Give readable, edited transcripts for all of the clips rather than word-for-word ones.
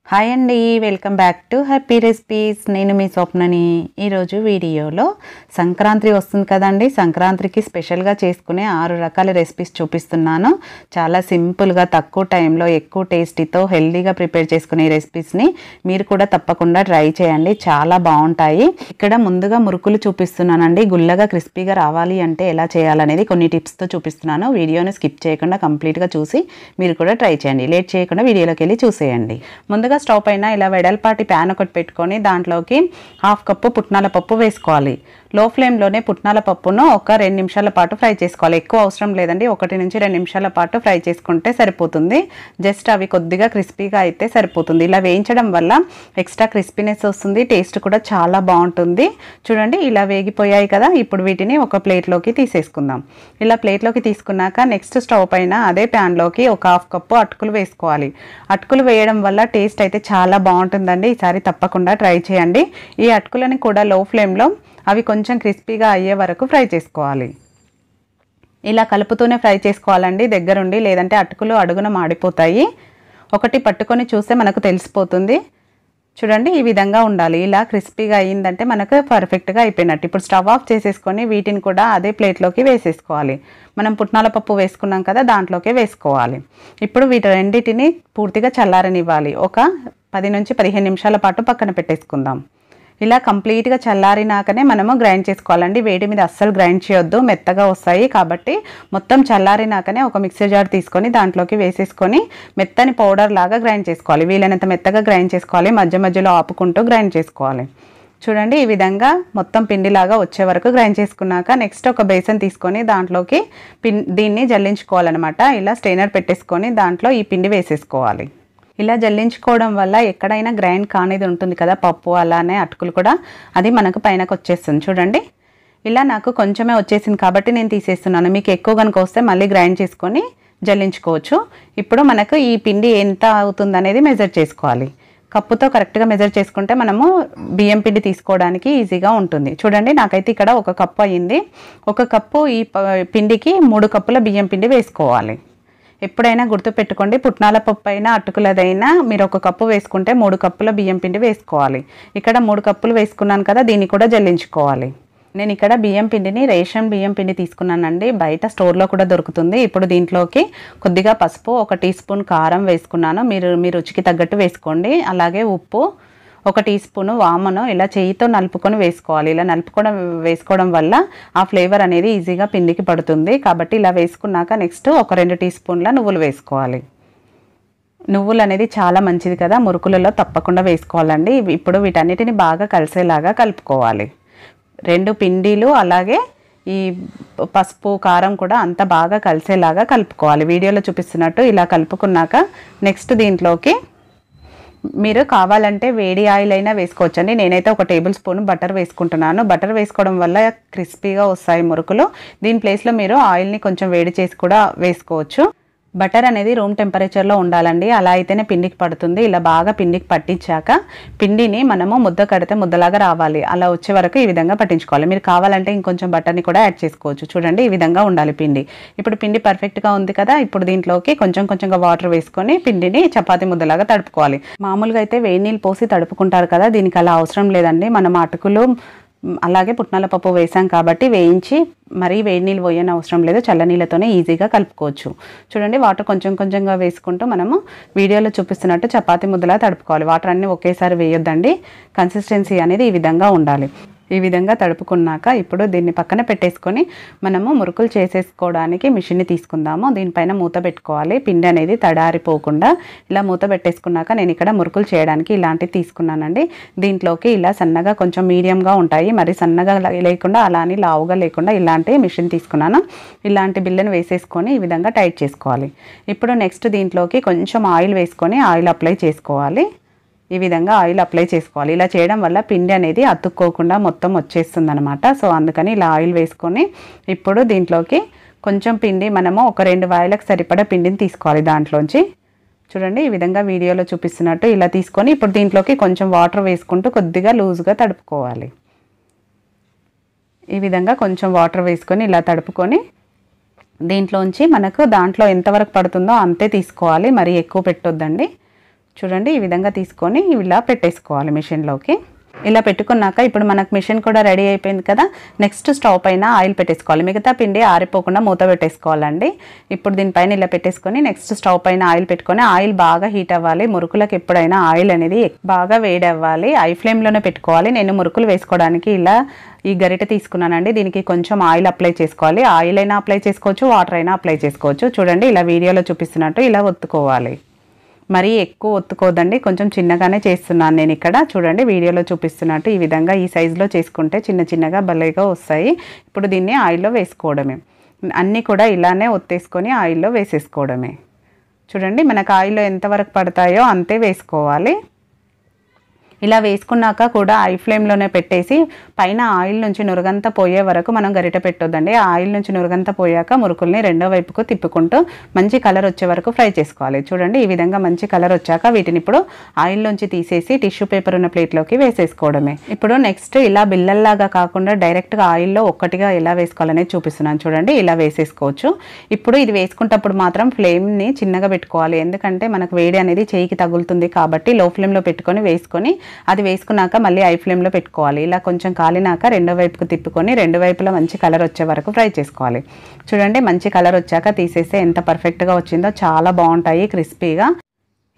Hi అండి, welcome back to happy recipes. నేను మీ స్వప్నని. ఈరోజు వీడియోలో సంక్రాంతి వస్తుంది కదండి, సంక్రాంతికి స్పెషల్గా చేసుకునే 6 రకాల రెసిపీస్ చూపిస్తున్నాను. చాలా సింపుల్గా తక్కువ టైంలో ఎక్కువ టేస్టీతో హెల్దీగా ప్రిపేర్ చేసుకునే రెసిపీస్ని మీరు కూడా తప్పకుండా ట్రై చేయండి, చాలా బాగుంటాయి. ఇక్కడ ముందుగా మురుకులు చూపిస్తున్నానండి. గుల్లగా క్రిస్పీగా రావాలి అంటే ఎలా చేయాలనేది కొన్ని టిప్స్తో చూపిస్తున్నాను. వీడియోని స్కిప్ చేయకుండా కంప్లీట్గా చూసి మీరు కూడా ట్రై చేయండి. లేట్ చేయకుండా వీడియోలోకి వెళ్ళి చూసేయండి. ముందుగా స్టవ్ పైన ఇలా వెడల్పాటి ప్యాన్ ఒకటి పెట్టుకొని దాంట్లోకి 1/2 కప్పు పుట్నాల పప్పు వేసుకోవాలి. లో ఫ్లేమ్లోనే పుట్నాల పప్పును ఒక 2 నిమిషాల పాటు ఫ్రై చేసుకోవాలి. ఎక్కువ అవసరం లేదండి, 1 నుంచి 2 నిమిషాల పాటు ఫ్రై చేసుకుంటే సరిపోతుంది. జస్ట్ అవి కొద్దిగా క్రిస్పీగా అయితే సరిపోతుంది. ఇలా వేయించడం వల్ల ఎక్స్ట్రా క్రిస్పీనెస్ వస్తుంది, టేస్ట్ కూడా చాలా బాగుంటుంది. చూడండి, ఇలా వేగిపోయాయి కదా. ఇప్పుడు వీటిని ఒక ప్లేట్లోకి తీసేసుకుందాం. ఇలా ప్లేట్లోకి తీసుకున్నాక నెక్స్ట్ స్టవ్ పైన అదే ప్యాన్లోకి ఒక 1/2 కప్పు అటుకులు వేసుకోవాలి. అటుకులు వేయడం వల్ల టేస్ట్ అయితే చాలా బాగుంటుందండి. ఈసారి తప్పకుండా ట్రై చేయండి. ఈ అటుకులని కూడా లో ఫ్లేమ్లో అవి కొంచెం క్రిస్పీగా అయ్యే వరకు ఫ్రై చేసుకోవాలి. ఇలా కలుపుతూనే ఫ్రై చేసుకోవాలండి దగ్గరుండి, లేదంటే అటుకులు అడుగున మాడిపోతాయి. ఒకటి పట్టుకొని చూస్తే మనకు తెలిసిపోతుంది. చూడండి, ఈ విధంగా ఉండాలి. ఇలా క్రిస్పీగా అయ్యిందంటే మనకు పర్ఫెక్ట్గా అయిపోయినట్టు. ఇప్పుడు స్టవ్ ఆఫ్ చేసేసుకొని వీటిని కూడా అదే ప్లేట్లోకి వేసేసుకోవాలి. మనం పుట్నాల పప్పు వేసుకున్నాం కదా, దాంట్లోకి వేసుకోవాలి. ఇప్పుడు వీటి రెండింటిని పూర్తిగా చల్లారనివ్వాలి. ఒక 10 నుంచి 15 నిమిషాల పాటు పక్కన పెట్టేసుకుందాం. ఇలా కంప్లీట్గా చల్లారినాకనే మనము గ్రైండ్ చేసుకోవాలండి. వేడి మీద అస్సలు గ్రైండ్ చేయొద్దు, మెత్తగా వస్తాయి. కాబట్టి మొత్తం చల్లారినాకనే ఒక మిక్సర్ జార్ తీసుకొని దాంట్లోకి వేసేసుకొని మెత్తని పౌడర్ లాగా గ్రైండ్ చేసుకోవాలి. వీలైనంత మెత్తగా గ్రైండ్ చేసుకోవాలి, మధ్య మధ్యలో ఆపుకుంటూ గ్రైండ్ చేసుకోవాలి. చూడండి, ఈ విధంగా మొత్తం పిండిలాగా వచ్చే వరకు గ్రైండ్ చేసుకున్నాక నెక్స్ట్ ఒక బేసన్ తీసుకొని దాంట్లోకి దీన్ని జల్లించుకోవాలన్నమాట. ఇలా స్ట్రైనర్ పెట్టేసుకొని దాంట్లో ఈ పిండి వేసేసుకోవాలి. ఇలా జల్లించుకోవడం వల్ల ఎక్కడైనా గ్రైండ్ కానిది ఉంటుంది కదా పప్పు, అలానే అటుకులు కూడా, అది మనకు పైనకు వచ్చేస్తుంది. చూడండి, ఇలా నాకు కొంచెమే వచ్చేసింది కాబట్టి నేను తీసేస్తున్నాను. మీకు ఎక్కువ కనుక వస్తే మళ్ళీ గ్రైండ్ చేసుకొని జల్లించుకోవచ్చు. ఇప్పుడు మనకు ఈ పిండి ఎంత అవుతుంది అనేది మెజర్ చేసుకోవాలి. కప్పుతో కరెక్ట్గా మెజర్ చేసుకుంటే మనము బియ్యం పిండి తీసుకోవడానికి ఈజీగా ఉంటుంది. చూడండి, నాకైతే ఇక్కడ 1 కప్పు అయ్యింది. 1 కప్పు ఈ పిండికి 3 కప్పుల బియ్యం పిండి వేసుకోవాలి. ఎప్పుడైనా గుర్తుపెట్టుకోండి, పుట్నాల పప్పు అయినా అటుకులదైనా మీరు 1 కప్పు వేసుకుంటే 3 కప్పుల బియ్యం పిండి వేసుకోవాలి. ఇక్కడ 3 కప్పులు వేసుకున్నాను కదా, దీన్ని కూడా జల్లించుకోవాలి. నేను ఇక్కడ బియ్యం పిండిని రేషన్ బియ్యం పిండి తీసుకున్నానండి, బయట స్టోర్లో కూడా దొరుకుతుంది. ఇప్పుడు దీంట్లోకి కొద్దిగా పసుపు, 1 టీ స్పూన్ కారం వేసుకున్నాను. మీ రుచికి తగ్గట్టు వేసుకోండి. అలాగే ఉప్పు, 1 టీ స్పూను వామును ఇలా చేయితో నలుపుకొని వేసుకోవాలి. ఇలా వేసుకోవడం వల్ల ఆ ఫ్లేవర్ అనేది ఈజీగా పిండికి పడుతుంది. కాబట్టి ఇలా వేసుకున్నాక నెక్స్ట్ ఒక 2 టీ స్పూన్ల నువ్వులు వేసుకోవాలి. నువ్వులు అనేది చాలా మంచిది కదా, మురుకులలో తప్పకుండా వేసుకోవాలండి. ఇప్పుడు వీటన్నిటిని బాగా కలిసేలాగా కలుపుకోవాలి. 2 పిండిలు అలాగే ఈ పసుపు కారం కూడా అంత బాగా కలిసేలాగా కలుపుకోవాలి. వీడియోలో చూపిస్తున్నట్టు ఇలా కలుపుకున్నాక నెక్స్ట్ దీంట్లోకి మీరు కావాలంటే వేడి ఆయిల్ అయినా వేసుకోవచ్చండి. నేనైతే 1 టేబుల్ స్పూన్ బటర్ వేసుకుంటున్నాను. బటర్ వేసుకోవడం వల్ల క్రిస్పీగా వస్తాయి మురుకులు. దీని ప్లేస్లో మీరు ఆయిల్ని కొంచెం వేడి చేసి కూడా వేసుకోవచ్చు. బటర్ అనేది రూమ్ టెంపరేచర్లో ఉండాలండి, అలా అయితేనే పిండికి పడుతుంది. ఇలా బాగా పిండికి పట్టించాక పిండిని మనము ముద్ద కడితే ముద్దలాగా రావాలి. అలా వచ్చే వరకు ఈ విధంగా పట్టించుకోవాలి. మీరు కావాలంటే ఇంకొంచెం బటర్ని కూడా యాడ్ చేసుకోవచ్చు. చూడండి, ఈ విధంగా ఉండాలి పిండి. ఇప్పుడు పిండి పర్ఫెక్ట్గా ఉంది కదా. ఇప్పుడు దీంట్లోకి కొంచెంగా వాటర్ వేసుకొని పిండిని చపాతీ ముద్దలాగా తడుపుకోవాలి. మామూలుగా అయితే వేడి నీళ్ళు పోసి తడుపుకుంటారు కదా, దీనికి అలా అవసరం లేదండి. మనం అటుకులు అలాగే పుట్నాల పప్పు వేసాం కాబట్టి వేయించి మరీ వేడి నీళ్ళు పోయని అవసరం లేదు, చల్లనీళ్ళతోనే ఈజీగా కలుపుకోవచ్చు. చూడండి, వాటర్ కొంచెంగా వేసుకుంటూ మనము వీడియోలో చూపిస్తున్నట్టు చపాతీ ముద్దలా తడుపుకోవాలి. వాటర్ అన్నీ ఒకేసారి వేయొద్దండి, కన్సిస్టెన్సీ అనేది ఈ విధంగా ఉండాలి. ఈ విధంగా తడుపుకున్నాక ఇప్పుడు దీన్ని పక్కన పెట్టేసుకొని మనము మురుకులు చేసేసుకోవడానికి మిషన్ని తీసుకుందాము. దీనిపైన మూత పెట్టుకోవాలి, పిండి అనేది తడారిపోకుండా. ఇలా మూత పెట్టేసుకున్నాక నేను ఇక్కడ మురుకులు చేయడానికి ఇలాంటివి తీసుకున్నానండి. దీంట్లోకి ఇలా సన్నగా కొంచెం మీడియంగా ఉంటాయి, మరి సన్నగా లేకుండా అలా అని లావుగా లేకుండా ఇలాంటి మిషన్ తీసుకున్నాను. ఇలాంటి బిళ్ళను వేసేసుకొని ఈ విధంగా టైట్ చేసుకోవాలి. ఇప్పుడు నెక్స్ట్ దీంట్లోకి కొంచెం ఆయిల్ వేసుకొని ఆయిల్ అప్లై చేసుకోవాలి. ఈ విధంగా ఆయిల్ అప్లై చేసుకోవాలి. ఇలా చేయడం వల్ల పిండి అనేది అతుక్కోకుండా మొత్తం వచ్చేస్తుంది అనమాట. సో అందుకని ఇలా ఆయిల్ వేసుకొని ఇప్పుడు దీంట్లోకి కొంచెం పిండి మనము ఒక 2 వాయిలకు సరిపడా పిండిని తీసుకోవాలి. దాంట్లోంచి చూడండి, ఈ విధంగా వీడియోలో చూపిస్తున్నట్టు ఇలా తీసుకొని ఇప్పుడు దీంట్లోకి కొంచెం వాటర్ వేసుకుంటూ కొద్దిగా లూజ్గా తడుపుకోవాలి. ఈ విధంగా కొంచెం వాటర్ వేసుకొని ఇలా తడుపుకొని దీంట్లోంచి మనకు దాంట్లో ఎంతవరకు పడుతుందో అంతే తీసుకోవాలి, మరి ఎక్కువ పెట్టొద్దండి. చూడండి ఈ విధంగా తీసుకొని ఇలా పెట్టేసుకోవాలి మిషన్లోకి. ఇలా పెట్టుకున్నాక ఇప్పుడు మనకు మిషన్ కూడా రెడీ అయిపోయింది కదా. నెక్స్ట్ స్టవ్ పైన ఆయిల్ పెట్టేసుకోవాలి. మిగతా పిండి ఆరిపోకుండా మూత పెట్టేసుకోవాలండి. ఇప్పుడు దీనిపైన ఇలా పెట్టేసుకొని నెక్స్ట్ స్టవ్ పైన ఆయిల్ పెట్టుకొని ఆయిల్ బాగా హీట్ అవ్వాలి. మురుకులకు ఎప్పుడైనా ఆయిల్ అనేది బాగా వేడి అవ్వాలి. హై ఫ్లేమ్లోనే పెట్టుకోవాలి. నేను మురుకులు వేసుకోవడానికి ఇలా ఈ గరిటె తీసుకున్నానండి. దీనికి కొంచెం ఆయిల్ అప్లై చేసుకోవాలి. ఆయిల్ అయినా అప్లై చేసుకోవచ్చు, వాటర్ అయినా అప్లై చేసుకోవచ్చు. చూడండి ఇలా వీడియోలో చూపిస్తున్నట్టు ఇలా ఒత్తుకోవాలి. మరీ ఎక్కువ ఒత్తుకోదండి, కొంచెం చిన్నగానే చేస్తున్నాను నేను ఇక్కడ. చూడండి వీడియోలో చూపిస్తున్నట్టు ఈ విధంగా ఈ సైజులో చేసుకుంటే చిన్న చిన్నగా భలేగా వస్తాయి. ఇప్పుడు దీన్ని ఆయిల్లో వేసుకోవడమే. అన్నీ కూడా ఇలానే ఒత్తేసుకొని ఆయిల్లో వేసేసుకోవడమే. చూడండి మనకు ఆయిల్లో ఎంతవరకు పడతాయో అంతే వేసుకోవాలి. ఇలా వేసుకున్నాక కూడా హై ఫ్లేమ్లోనే పెట్టేసి పైన ఆయిల్ నుంచి నురగంతా పోయే వరకు మనం గరిటె పెట్టొద్దండి. ఆయిల్ నుంచి నురగంతా పోయాక మురుకుల్ని రెండో వైపుకు తిప్పుకుంటూ మంచి కలర్ వచ్చే వరకు ఫ్రై చేసుకోవాలి. చూడండి ఈ విధంగా మంచి కలర్ వచ్చాక వీటిని ఇప్పుడు ఆయిల్ నుంచి తీసేసి టిష్యూ పేపర్ ఉన్న ప్లేట్లోకి వేసేసుకోవడమే. ఇప్పుడు నెక్స్ట్ ఇలా బిల్లల్లాగా కాకుండా డైరెక్ట్గా ఆయిల్లో ఒక్కటిగా ఎలా వేసుకోవాలనేది చూపిస్తున్నాను. చూడండి ఇలా వేసేసుకోవచ్చు. ఇప్పుడు ఇది వేసుకుంటప్పుడు మాత్రం ఫ్లేమ్ని చిన్నగా పెట్టుకోవాలి. ఎందుకంటే మనకు వేడి అనేది చేయికి తగులుతుంది కాబట్టి లో ఫ్లేమ్లో పెట్టుకొని వేసుకొని అది వేసుకున్నాక మళ్ళీ హై ఫ్లేమ్లో పెట్టుకోవాలి. ఇలా కొంచెం కాలినాక రెండో వైపుకు తిప్పుకొని రెండు వైపులా మంచి కలర్ వచ్చే వరకు ఫ్రై చేసుకోవాలి. చూడండి మంచి కలర్ వచ్చాక తీసేస్తే ఎంత పర్ఫెక్ట్గా వచ్చిందో, చాలా బాగుంటాయి క్రిస్పీగా.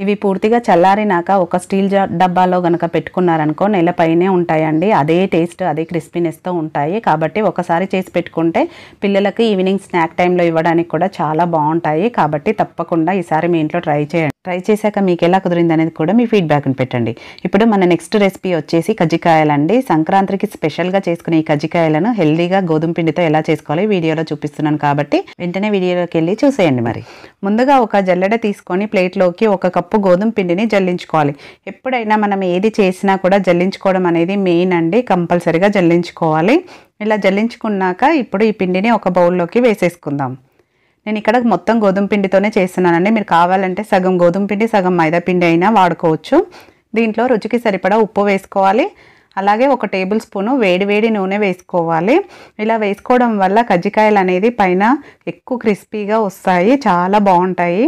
ఇవి పూర్తిగా చల్లారినాక ఒక స్టీల్ డబ్బాలో కనుక పెట్టుకున్నారనుకో నెలపైనే ఉంటాయండి. అదే టేస్ట్ అదే క్రిస్పీనెస్తో ఉంటాయి. కాబట్టి ఒకసారి చేసి పెట్టుకుంటే పిల్లలకి ఈవినింగ్ స్నాక్ టైంలో ఇవ్వడానికి కూడా చాలా బాగుంటాయి. కాబట్టి తప్పకుండా ఈసారి మీ ఇంట్లో ట్రై చేయండి. ట్రై చేశాక మీకు ఎలా కుదిరింది అనేది కూడా మీ ఫీడ్బ్యాక్ని పెట్టండి. ఇప్పుడు మన నెక్స్ట్ రెసిపీ వచ్చేసి కజ్జికాయలండి. సంక్రాంతికి స్పెషల్గా చేసుకునే ఈ కజ్జికాయలను హెల్దీగా గోధుమ పిండితో ఎలా చేసుకోవాలి వీడియోలో చూపిస్తున్నాను కాబట్టి వెంటనే వీడియోలోకి వెళ్ళి చూసేయండి. మరి ముందుగా ఒక జల్లెడ తీసుకొని ప్లేట్లోకి ఒక కప్పు గోధుమ పిండిని జల్లించుకోవాలి. ఎప్పుడైనా మనం ఏది చేసినా కూడా జల్లించుకోవడం అనేది మెయిన్ అండి. కంపల్సరీగా జల్లించుకోవాలి. ఇలా జల్లించుకున్నాక ఇప్పుడు ఈ పిండిని ఒక బౌల్లోకి వేసేసుకుందాం. నేను ఇక్కడ మొత్తం గోధుమ పిండితోనే చేస్తున్నానండి. మీరు కావాలంటే సగం గోధుమ పిండి సగం మైదా పిండి అయినా వాడుకోవచ్చు. దీంట్లో రుచికి సరిపడా ఉప్పు వేసుకోవాలి. అలాగే ఒక టేబుల్ స్పూను వేడి నూనె వేసుకోవాలి. ఇలా వేసుకోవడం వల్ల కజ్జికాయలు అనేది పైన ఎక్కువ క్రిస్పీగా వస్తాయి, చాలా బాగుంటాయి.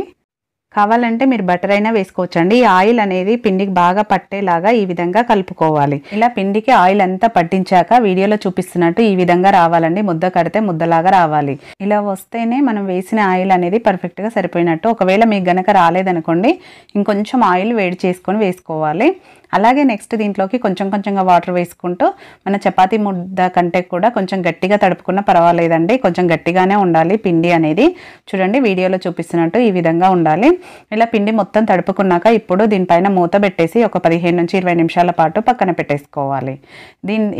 కావాలంటే మీరు బటర్ అయినా వేసుకోవచ్చండి. ఈ ఆయిల్ అనేది పిండికి బాగా పట్టేలాగా ఈ విధంగా కలుపుకోవాలి. ఇలా పిండికి ఆయిల్ అంతా పట్టించాక వీడియోలో చూపిస్తున్నట్టు ఈ విధంగా రావాలండి. ముద్ద కడితే ముద్దలాగా రావాలి. ఇలా వస్తేనే మనం వేసిన ఆయిల్ అనేది పర్ఫెక్ట్గా సరిపోయినట్టు. ఒకవేళ మీకు గనక రాలేదనుకోండి ఇంకొంచెం ఆయిల్ వేడి చేసుకొని వేసుకోవాలి. అలాగే నెక్స్ట్ దీంట్లోకి కొంచెంగా వాటర్ వేసుకుంటూ మన చపాతీ ముద్ద కంటే కూడా కొంచెం గట్టిగా తడుపుకున్నా పర్వాలేదండి. కొంచెం గట్టిగానే ఉండాలి పిండి అనేది. చూడండి వీడియోలో చూపిస్తున్నట్టు ఈ విధంగా ఉండాలి. ఇలా పిండి మొత్తం తడుపుకున్నాక ఇప్పుడు దీనిపైన మూత పెట్టేసి ఒక 15 నుంచి 20 నిమిషాల పాటు పక్కన పెట్టేసుకోవాలి.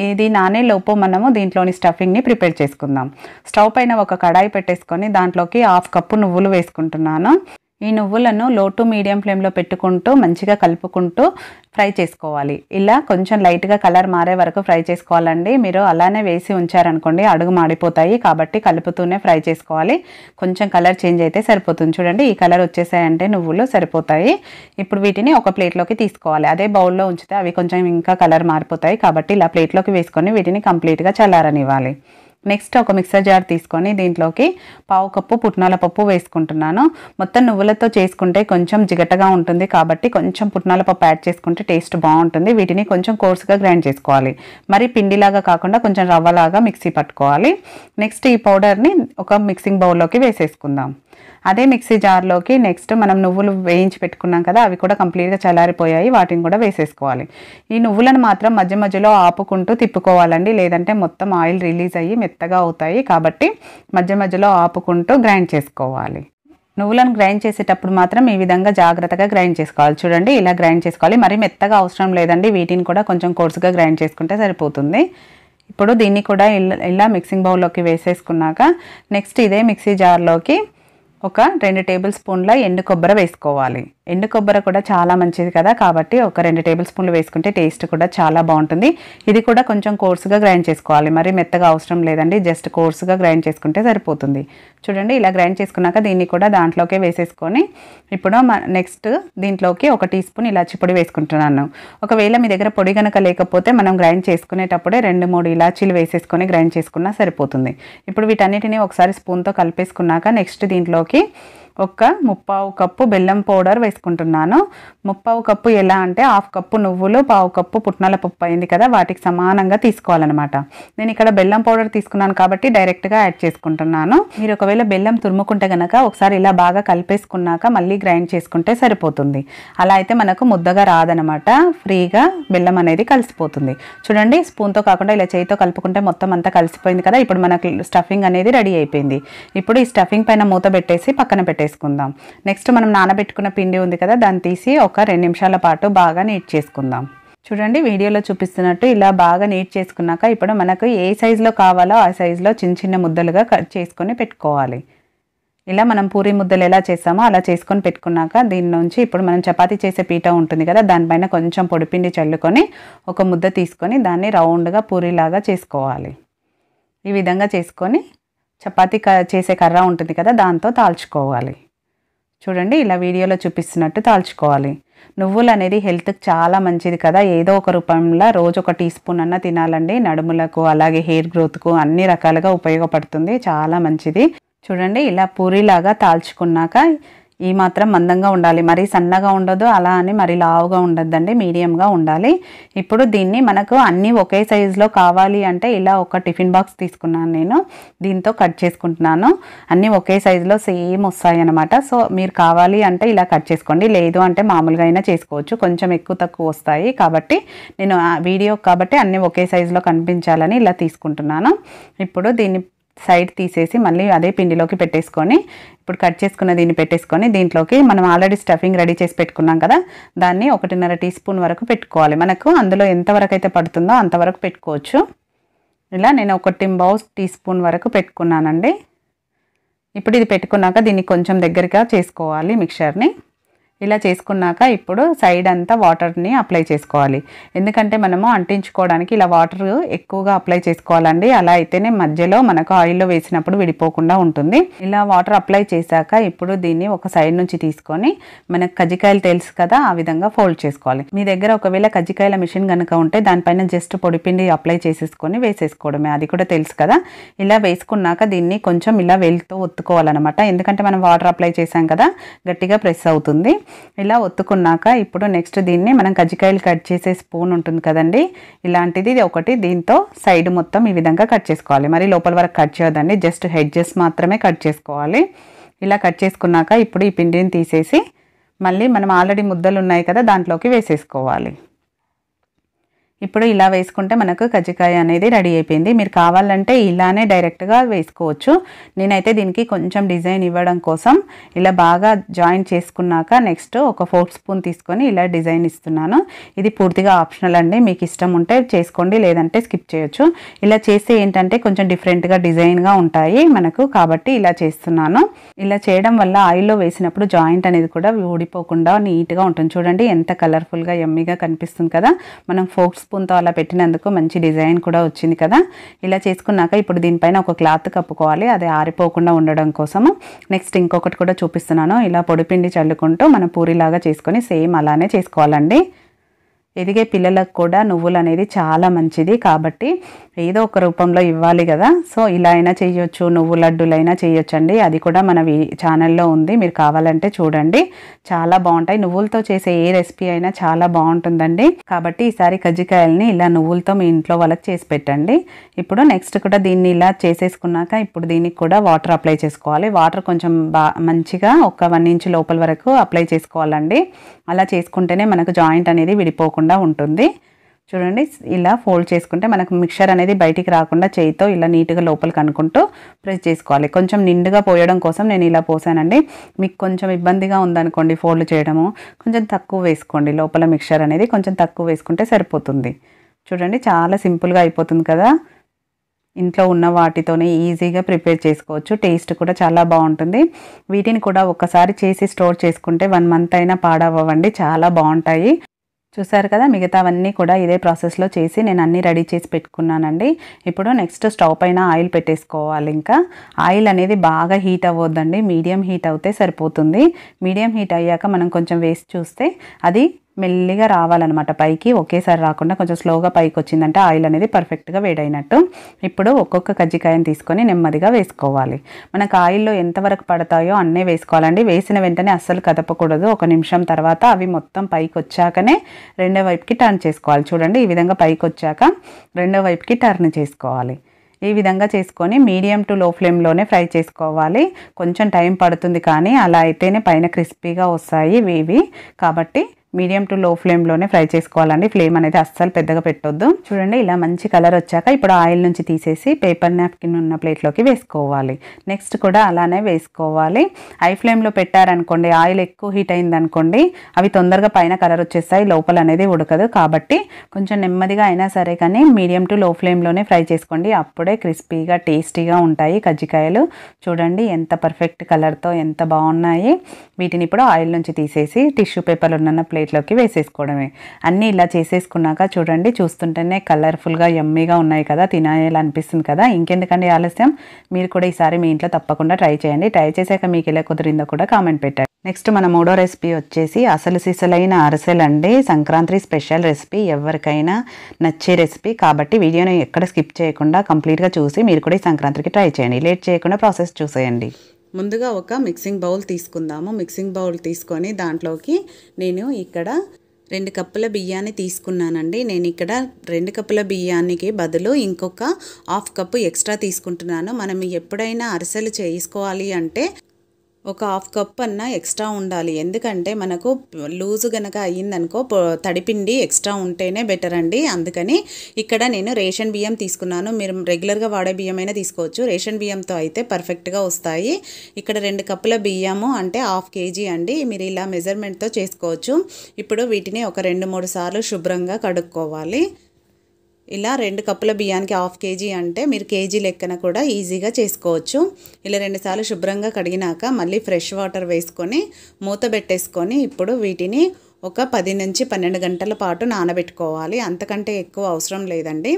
ఇది నానే లోపు మనము దీంట్లోని స్టఫింగ్ని ప్రిపేర్ చేసుకుందాం. స్టవ్ పైన ఒక కడాయి పెట్టేసుకొని దాంట్లోకి 1/2 కప్పు నువ్వులు వేసుకుంటున్నాను. ఈ నువ్వులను లో టు మీడియం ఫ్లేమ్లో పెట్టుకుంటూ మంచిగా కలుపుకుంటూ ఫ్రై చేసుకోవాలి. ఇలా కొంచెం లైట్గా కలర్ మారే వరకు ఫ్రై చేసుకోవాలండి. మీరు అలానే వేసి ఉంచారనుకోండి అడుగు మాడిపోతాయి. కాబట్టి కలుపుతూనే ఫ్రై చేసుకోవాలి. కొంచెం కలర్ చేంజ్ అయితే సరిపోతుంది. చూడండి ఈ కలర్ వచ్చేసాయంటే నువ్వులు సరిపోతాయి. ఇప్పుడు వీటిని ఒక ప్లేట్లోకి తీసుకోవాలి. అదే బౌల్లో ఉంచితే అవి కొంచెం ఇంకా కలర్ మారిపోతాయి. కాబట్టి ఇలా ప్లేట్లోకి వేసుకొని వీటిని కంప్లీట్గా చల్లారనివ్వాలి. నెక్స్ట్ ఒక మిక్సర్ జార్ తీసుకొని దీంట్లోకి 1/2 కప్పు పుట్నాల పప్పు వేసుకుంటున్నాను. మొత్తం నువ్వులతో చేసుకుంటే కొంచెం జిగటగా ఉంటుంది కాబట్టి కొంచెం పుట్నాల పప్పు యాడ్ చేసుకుంటే టేస్ట్ బాగుంటుంది. వీటిని కొంచెం కోర్సుగా గ్రైండ్ చేసుకోవాలి. మరి పిండిలాగా కాకుండా కొంచెం రవ్వలాగా మిక్సీ పట్టుకోవాలి. నెక్స్ట్ ఈ పౌడర్ని ఒక మిక్సింగ్ బౌల్లోకి వేసేసుకుందాం. అదే మిక్సీ జార్లోకి నెక్స్ట్ మనం నువ్వులు వేయించి పెట్టుకున్నాం కదా, అవి కూడా కంప్లీట్గా చల్లారిపోయాయి. వాటిని కూడా వేసేసుకోవాలి. ఈ నువ్వులను మాత్రం మధ్యలో ఆపుకుంటూ తిప్పుకోవాలండి. లేదంటే మొత్తం ఆయిల్ రిలీజ్ అయ్యి మెత్తగా అవుతాయి. కాబట్టి మధ్యలో ఆపుకుంటూ గ్రైండ్ చేసుకోవాలి. నువ్వులను గ్రైండ్ చేసేటప్పుడు మాత్రం ఈ విధంగా జాగ్రత్తగా గ్రైండ్ చేసుకోవాలి. చూడండి ఇలా గ్రైండ్ చేసుకోవాలి. మరి మెత్తగా అవసరం లేదండి. వీటిని కూడా కొంచెం కోర్సుగా గ్రైండ్ చేసుకుంటే సరిపోతుంది. ఇప్పుడు దీన్ని కూడా ఇలా మిక్సింగ్ బౌల్లోకి వేసేసుకున్నాక నెక్స్ట్ ఇదే మిక్సీ జార్లోకి ఒక 2 టేబుల్ స్పూన్ల ఎండు కొబ్బరి వేసుకోవాలి. ఎండు కొబ్బరి కూడా చాలా మంచిది కదా, కాబట్టి ఒక 2 టేబుల్ స్పూన్లు వేసుకుంటే టేస్ట్ కూడా చాలా బాగుంటుంది. ఇది కూడా కొంచెం కోర్సుగా గ్రైండ్ చేసుకోవాలి. మరి మెత్తగా అవసరం లేదండి, జస్ట్ కోర్సుగా గ్రైండ్ చేసుకుంటే సరిపోతుంది. చూడండి ఇలా గ్రైండ్ చేసుకున్నాక దీన్ని కూడా దాంట్లోకే వేసేసుకొని ఇప్పుడు నెక్స్ట్ దీంట్లోకి 1 టీ స్పూన్ ఇలాచి పొడి వేసుకుంటున్నాను. ఒకవేళ మీ దగ్గర పొడి కనుక లేకపోతే మనం గ్రైండ్ చేసుకునేటప్పుడే 2-3 ఇలాచీలు వేసేసుకొని గ్రైండ్ చేసుకున్నా సరిపోతుంది. ఇప్పుడు వీటన్నిటిని ఒకసారి స్పూన్తో కలిపేసుకున్నాక నెక్స్ట్ దీంట్లోకి ఒక 1/4 కప్పు బెల్లం పౌడర్ వేసుకుంటున్నాను. 1/4 కప్పు ఎలా అంటే 1/2 కప్పు నువ్వులు, 1/4 కప్పు పుట్నాల పప్పు అయింది కదా, వాటికి సమానంగా తీసుకోవాలన్నమాట. నేను ఇక్కడ బెల్లం పౌడర్ తీసుకున్నాను కాబట్టి డైరెక్ట్గా యాడ్ చేసుకుంటున్నాను. మీరు ఒకవేళ బెల్లం తురుముకుంటే కనుక ఒకసారి ఇలా బాగా కలిపేసుకున్నాక మళ్ళీ గ్రైండ్ చేసుకుంటే సరిపోతుంది. అలా అయితే మనకు ముద్దగా రాదనమాట, ఫ్రీగా బెల్లం అనేది కలిసిపోతుంది. చూడండి, స్పూన్తో కాకుండా ఇలా చేయితో కలుపుకుంటే మొత్తం అంతా కలిసిపోయింది కదా. ఇప్పుడు మనకు స్టఫింగ్ అనేది రెడీ అయిపోయింది. ఇప్పుడు ఈ స్టఫింగ్ పైన మూత పెట్టేసి పక్కన పెట్టేసుకుందాం. నెక్స్ట్ మనం నానబెట్టుకున్న పిండి ఉంది కదా, దాన్ని తీసి ఒక 2 నిమిషాల పాటు బాగా నీట్ చేసుకుందాం. చూడండి, వీడియోలో చూపిస్తున్నట్టు ఇలా బాగా నీట్ చేసుకున్నాక ఇప్పుడు మనకు ఏ సైజులో కావాలో ఆ సైజులో చిన్న చిన్న ముద్దలుగా కట్ చేసుకొని పెట్టుకోవాలి. ఇలా మనం పూరి ముద్దలు ఎలా చేస్తామో అలా చేసుకొని పెట్టుకున్నాక దీని నుంచి ఇప్పుడు మనం చపాతీ చేసే పీట ఉంటుంది కదా, దానిపైన కొంచెం పొడిపిండి చల్లుకొని ఒక ముద్ద తీసుకొని దాన్ని రౌండ్గా పూరిలాగా చేసుకోవాలి. ఈ విధంగా చేసుకొని చపాతీ చేసే కర్ర ఉంటుంది కదా, దాంతో తాల్చుకోవాలి. చూడండి, ఇలా వీడియోలో చూపిస్తున్నట్టు తాల్చుకోవాలి. నువ్వులు అనేది హెల్త్కి చాలా మంచిది కదా, ఏదో ఒక రూపంలో రోజు ఒక టీ స్పూన్ అన్న తినాలండి. నడుములకు అలాగే హెయిర్ గ్రోత్కు అన్ని రకాలుగా ఉపయోగపడుతుంది, చాలా మంచిది. చూడండి, ఇలా పూరిలాగా తాల్చుకున్నాక ఈ మాత్రం మందంగా ఉండాలి, మరీ సన్నగా ఉండదు, అలా అని మరీ లావుగా ఉండద్దండి, మీడియంగా ఉండాలి. ఇప్పుడు దీన్ని మనకు అన్నీ ఒకే సైజులో కావాలి అంటే ఇలా ఒక టిఫిన్ బాక్స్ తీసుకున్నాను నేను, దీంతో కట్ చేసుకుంటున్నాను. అన్నీ ఒకే సైజులో సేమ్ వస్తాయి అన్నమాట. సో మీరు కావాలి అంటే ఇలా కట్ చేసుకోండి, లేదు అంటే మామూలుగా అయినా చేసుకోవచ్చు, కొంచెం ఎక్కువ తక్కువ వస్తాయి కాబట్టి నేను వీడియో కాబట్టి అన్నీ ఒకే సైజులో కనిపించాలని ఇలా తీసుకుంటున్నాను. ఇప్పుడు దీన్ని సైడ్ తీసేసి మళ్ళీ అదే పిండిలోకి పెట్టేసుకొని ఇప్పుడు కట్ చేసుకున్న దీన్ని పెట్టేసుకొని దీంట్లోకి మనం ఆల్రెడీ స్టఫింగ్ రెడీ చేసి పెట్టుకున్నాం కదా, దాన్ని 1.5 టీ స్పూన్ వరకు పెట్టుకోవాలి. మనకు అందులో ఎంతవరకు అయితే పడుతుందో అంతవరకు పెట్టుకోవచ్చు. ఇలా నేను 1 టీ స్పూన్ వరకు పెట్టుకున్నానండి. ఇప్పుడు ఇది పెట్టుకున్నాక దీన్ని కొంచెం దగ్గరగా చేసుకోవాలి మిక్చర్ని. ఇలా చేసుకున్నాక ఇప్పుడు సైడ్ అంతా వాటర్ని అప్లై చేసుకోవాలి, ఎందుకంటే మనము అంటించుకోవడానికి ఇలా వాటర్ ఎక్కువగా అప్లై చేసుకోవాలండి. అలా అయితేనే మధ్యలో మనకు ఆయిల్లో వేసినప్పుడు విడిపోకుండా ఉంటుంది. ఇలా వాటర్ అప్లై చేశాక ఇప్పుడు దీన్ని ఒక సైడ్ నుంచి తీసుకొని మనకు కజ్జికాయలు తెలుసు కదా, ఆ విధంగా ఫోల్డ్ చేసుకోవాలి. మీ దగ్గర ఒకవేళ కజ్జికాయల మిషన్ కనుక ఉంటే దానిపైన జస్ట్ పొడిపిండి అప్లై చేసేసుకొని వేసేసుకోవడమే, అది కూడా తెలుసు కదా. ఇలా వేసుకున్నాక దీన్ని కొంచెం ఇలా వేలుతో ఒత్తుకోవాలన్నమాట, ఎందుకంటే మనం వాటర్ అప్లై చేసాం కదా, గట్టిగా ప్రెస్ అవుతుంది. ఇలా ఒత్తుకున్నాక ఇప్పుడు నెక్స్ట్ దీన్ని మనం కజ్జికాయలు కట్ చేసే స్పూన్ ఉంటుంది కదండి, ఇలాంటిది ఒకటి దీంతో సైడ్ మొత్తం ఈ విధంగా కట్ చేసుకోవాలి. మరి లోపల వరకు కట్ చేయొద్దండి, జస్ట్ హెడ్జెస్ మాత్రమే కట్ చేసుకోవాలి. ఇలా కట్ చేసుకున్నాక ఇప్పుడు ఈ పిండిని తీసేసి మళ్ళీ మనం ఆల్రెడీ ముద్దలు ఉన్నాయి కదా దాంట్లోకి వేసేసుకోవాలి. ఇప్పుడు ఇలా వేసుకుంటే మనకు కజ్జికాయ అనేది రెడీ అయిపోయింది. మీరు కావాలంటే ఇలానే డైరెక్ట్గా వేసుకోవచ్చు. నేనైతే దీనికి కొంచెం డిజైన్ ఇవ్వడం కోసం ఇలా బాగా జాయిన్ చేసుకున్నాక నెక్స్ట్ ఒక 4 స్పూన్ తీసుకొని ఇలా డిజైన్ ఇస్తున్నాను. ఇది పూర్తిగా ఆప్షనల్ అండి, మీకు ఇష్టం ఉంటే చేసుకోండి, లేదంటే స్కిప్ చేయొచ్చు. ఇలా చేస్తే ఏంటంటే కొంచెం డిఫరెంట్గా డిజైన్గా ఉంటాయి మనకు, కాబట్టి ఇలా చేస్తున్నాను. ఇలా చేయడం వల్ల ఆయిల్లో వేసినప్పుడు జాయింట్ అనేది కూడా ఊడిపోకుండా నీట్గా ఉంటుంది. చూడండి ఎంత కలర్ఫుల్గా యమ్మీగా కనిపిస్తుంది కదా, మనం 4 స్పూన్తో అలా పెట్టినందుకు మంచి డిజైన్ కూడా వచ్చింది కదా. ఇలా చేసుకున్నాక ఇప్పుడు దీనిపైన ఒక క్లాత్ కప్పుకోవాలి, అది ఆరిపోకుండా ఉండడం కోసము. నెక్స్ట్ ఇంకొకటి కూడా చూపిస్తున్నాను, ఇలా పొడిపిండి చల్లుకుంటూ మనం పూరిలాగా చేసుకొని సేమ్ అలానే చేసుకోవాలండి. ఎదిగే పిల్లలకు కూడా నువ్వులు అనేది చాలా మంచిది కాబట్టి ఏదో ఒక రూపంలో ఇవ్వాలి కదా, సో ఇలా అయినా చేయొచ్చు, నువ్వు లడ్డూలైనా చేయొచ్చండి. అది కూడా మన ఛానల్లో ఉంది, మీరు కావాలంటే చూడండి, చాలా బాగుంటాయి. నువ్వులతో చేసే ఏ రెసిపీ అయినా చాలా బాగుంటుందండి. కాబట్టి ఈసారి కజ్జికాయలని ఇలా నువ్వులతో మీ ఇంట్లో వాళ్ళకి చేసి పెట్టండి. ఇప్పుడు నెక్స్ట్ కూడా దీన్ని ఇలా చేసేసుకున్నాక ఇప్పుడు దీనికి కూడా వాటర్ అప్లై చేసుకోవాలి. వాటర్ కొంచెం మంచిగా ఒక 1 ఇంచ్ లోపల వరకు అప్లై చేసుకోవాలండి. అలా చేసుకుంటేనే మనకు జాయింట్ అనేది విడిపోకుండా ఉంటుంది. చూడండి, ఇలా ఫోల్డ్ చేసుకుంటే మనకు మిక్చర్ అనేది బయటికి రాకుండా చేయితో ఇలా నీట్గా లోపలికి అనుకుంటూ ప్రెస్ చేసుకోవాలి. కొంచెం నిండుగా పోయడం కోసం నేను ఇలా పోసానండి. మీకు కొంచెం ఇబ్బందిగా ఉందనుకోండి ఫోల్డ్ చేయడము, కొంచెం తక్కువ వేసుకోండి. లోపల మిక్చర్ అనేది కొంచెం తక్కువ వేసుకుంటే సరిపోతుంది. చూడండి, చాలా సింపుల్గా అయిపోతుంది కదా. ఇంట్లో ఉన్న వాటితోనే ఈజీగా ప్రిపేర్ చేసుకోవచ్చు, టేస్ట్ కూడా చాలా బాగుంటుంది. వీటిని కూడా ఒక్కసారి చేసి స్టోర్ చేసుకుంటే 1 మంత్ అయినా పాడవ్వండి, చాలా బాగుంటాయి. చూసారు కదా, మిగతావన్నీ కూడా ఇదే ప్రాసెస్లో చేసి నేను అన్నీ రెడీ చేసి పెట్టుకున్నానండి. ఇప్పుడు నెక్స్ట్ స్టవ్ పైన ఆయిల్ పెట్టేసుకోవాలి. ఇంకా ఆయిల్ అనేది బాగా హీట్ అవ్వద్దండి, మీడియం హీట్ అవుతే సరిపోతుంది. మీడియం హీట్ అయ్యాక మనం కొంచెం వేసి చూస్తే అది మెల్లిగా రావాలన్నమాట పైకి, ఒకేసారి రాకుండా కొంచెం స్లోగా పైకి వచ్చిందంటే ఆయిల్ అనేది పర్ఫెక్ట్గా వేడైనట్టు. ఇప్పుడు ఒక్కొక్క కజ్జికాయని తీసుకొని నెమ్మదిగా వేసుకోవాలి. మనకు ఆయిల్లో ఎంతవరకు పడతాయో అన్నీ వేసుకోవాలండి. వేసిన వెంటనే అస్సలు కదపకూడదు. 1 నిమిషం తర్వాత అవి మొత్తం పైకి వచ్చాకనే రెండో వైపుకి టర్న్ చేసుకోవాలి. చూడండి, ఈ విధంగా పైకి వచ్చాక రెండో వైపుకి టర్న్ చేసుకోవాలి. ఈ విధంగా చేసుకొని మీడియం టు లో ఫ్లేమ్లోనే ఫ్రై చేసుకోవాలి. కొంచెం టైం పడుతుంది, కానీ అలా అయితేనే పైన క్రిస్పీగా వస్తాయి ఇవి. కాబట్టి మీడియం టు లో ఫ్లేమ్లోనే ఫ్రై చేసుకోవాలండి. ఫ్లేమ్ అనేది అస్సలు పెద్దగా పెట్టొద్దు. చూడండి, ఇలా మంచి కలర్ వచ్చాక ఇప్పుడు ఆయిల్ నుంచి తీసేసి పేపర్ నాప్కిన్ ఉన్న ప్లేట్లోకి వేసుకోవాలి. నెక్స్ట్ కూడా అలానే వేసుకోవాలి. హై ఫ్లేమ్లో పెట్టారనుకోండి, ఆయిల్ ఎక్కువ హీట్ అయిందనుకోండి, అవి తొందరగా పైన కలర్ వచ్చేస్తాయి, లోపల అనేది ఉడకదు. కాబట్టి కొంచెం నెమ్మదిగా అయినా సరే కానీ మీడియం టు లో ఫ్లేమ్లోనే ఫ్రై చేసుకోండి. అప్పుడే క్రిస్పీగా టేస్టీగా ఉంటాయి కజ్జికాయలు. చూడండి ఎంత పర్ఫెక్ట్ కలర్తో ఎంత బాగున్నాయి. వీటిని ఇప్పుడు ఆయిల్ నుంచి తీసేసి టిష్యూ పేపర్లు ఉన్న ప్లేట్లోకి వేసేసుకోవడమే. అన్నీ ఇలా చేసేసుకున్నాక చూడండి, చూస్తుంటేనే కలర్ఫుల్గా యమ్మీగా ఉన్నాయి కదా, తినాయాలనిపిస్తుంది కదా. ఇంకెందుకండి ఆలస్యం, మీరు కూడా ఈసారి మీ ఇంట్లో తప్పకుండా ట్రై చేయండి. ట్రై చేశాక మీకు ఎలా కుదిరిందో కూడా కామెంట్ పెట్టండి. నెక్స్ట్ మన మూడో రెసిపీ వచ్చేసి అసలు సిసలైన అరిసెలండి. సంక్రాంతి స్పెషల్ రెసిపీ, ఎవరికైనా నచ్చే రెసిపీ. కాబట్టి వీడియోని ఎక్కడ స్కిప్ చేయకుండా కంప్లీట్గా చూసి మీరు కూడా ఈ సంక్రాంతికి ట్రై చేయండి. లేట్ చేయకుండా ప్రాసెస్ చూసేయండి. ముందుగా ఒక మిక్సింగ్ బౌల్ తీసుకుందాము. మిక్సింగ్ బౌల్ తీసుకొని దాంట్లోకి నేను ఇక్కడ 2 కప్పుల బియ్యాన్ని తీసుకున్నానండి. నేను ఇక్కడ 2 కప్పుల బియ్యానికి బదులు ఇంకొక 1/2 కప్పు ఎక్స్ట్రా తీసుకుంటున్నాను. మనం ఎప్పుడైనా అరిసెలు చేసుకోవాలి అంటే ఒక 1/2 కప్ అన్న ఎక్స్ట్రా ఉండాలి. ఎందుకంటే మనకు లూజు గనక అయ్యిందనుకో తడిపిండి ఎక్స్ట్రా ఉంటేనే బెటర్ అండి. అందుకని ఇక్కడ నేను రేషన్ బియ్యం తీసుకున్నాను. మీరు రెగ్యులర్గా వాడే బియ్యం అయినా తీసుకోవచ్చు. రేషన్ బియ్యంతో అయితే పర్ఫెక్ట్గా వస్తాయి. ఇక్కడ 2 కప్పుల బియ్యము అంటే 1/2 కేజీ అండి. మీరు ఇలా మెజర్మెంట్తో చేసుకోవచ్చు. ఇప్పుడు వీటిని ఒక 2-3 సార్లు శుభ్రంగా కడుక్కోవాలి. ఇలా 2 కప్పుల బియ్యానికి 1/2 కేజీ అంటే మీరు కేజీ లెక్కన కూడా ఈజీగా చేసుకోవచ్చు. ఇలా 2 సార్లు శుభ్రంగా కడిగినాక మళ్ళీ ఫ్రెష్ వాటర్ వేసుకొని మూత పెట్టేసుకొని ఇప్పుడు వీటిని ఒక 10 నుంచి 12 గంటల పాటు నానబెట్టుకోవాలి. అంతకంటే ఎక్కువ అవసరం లేదండి.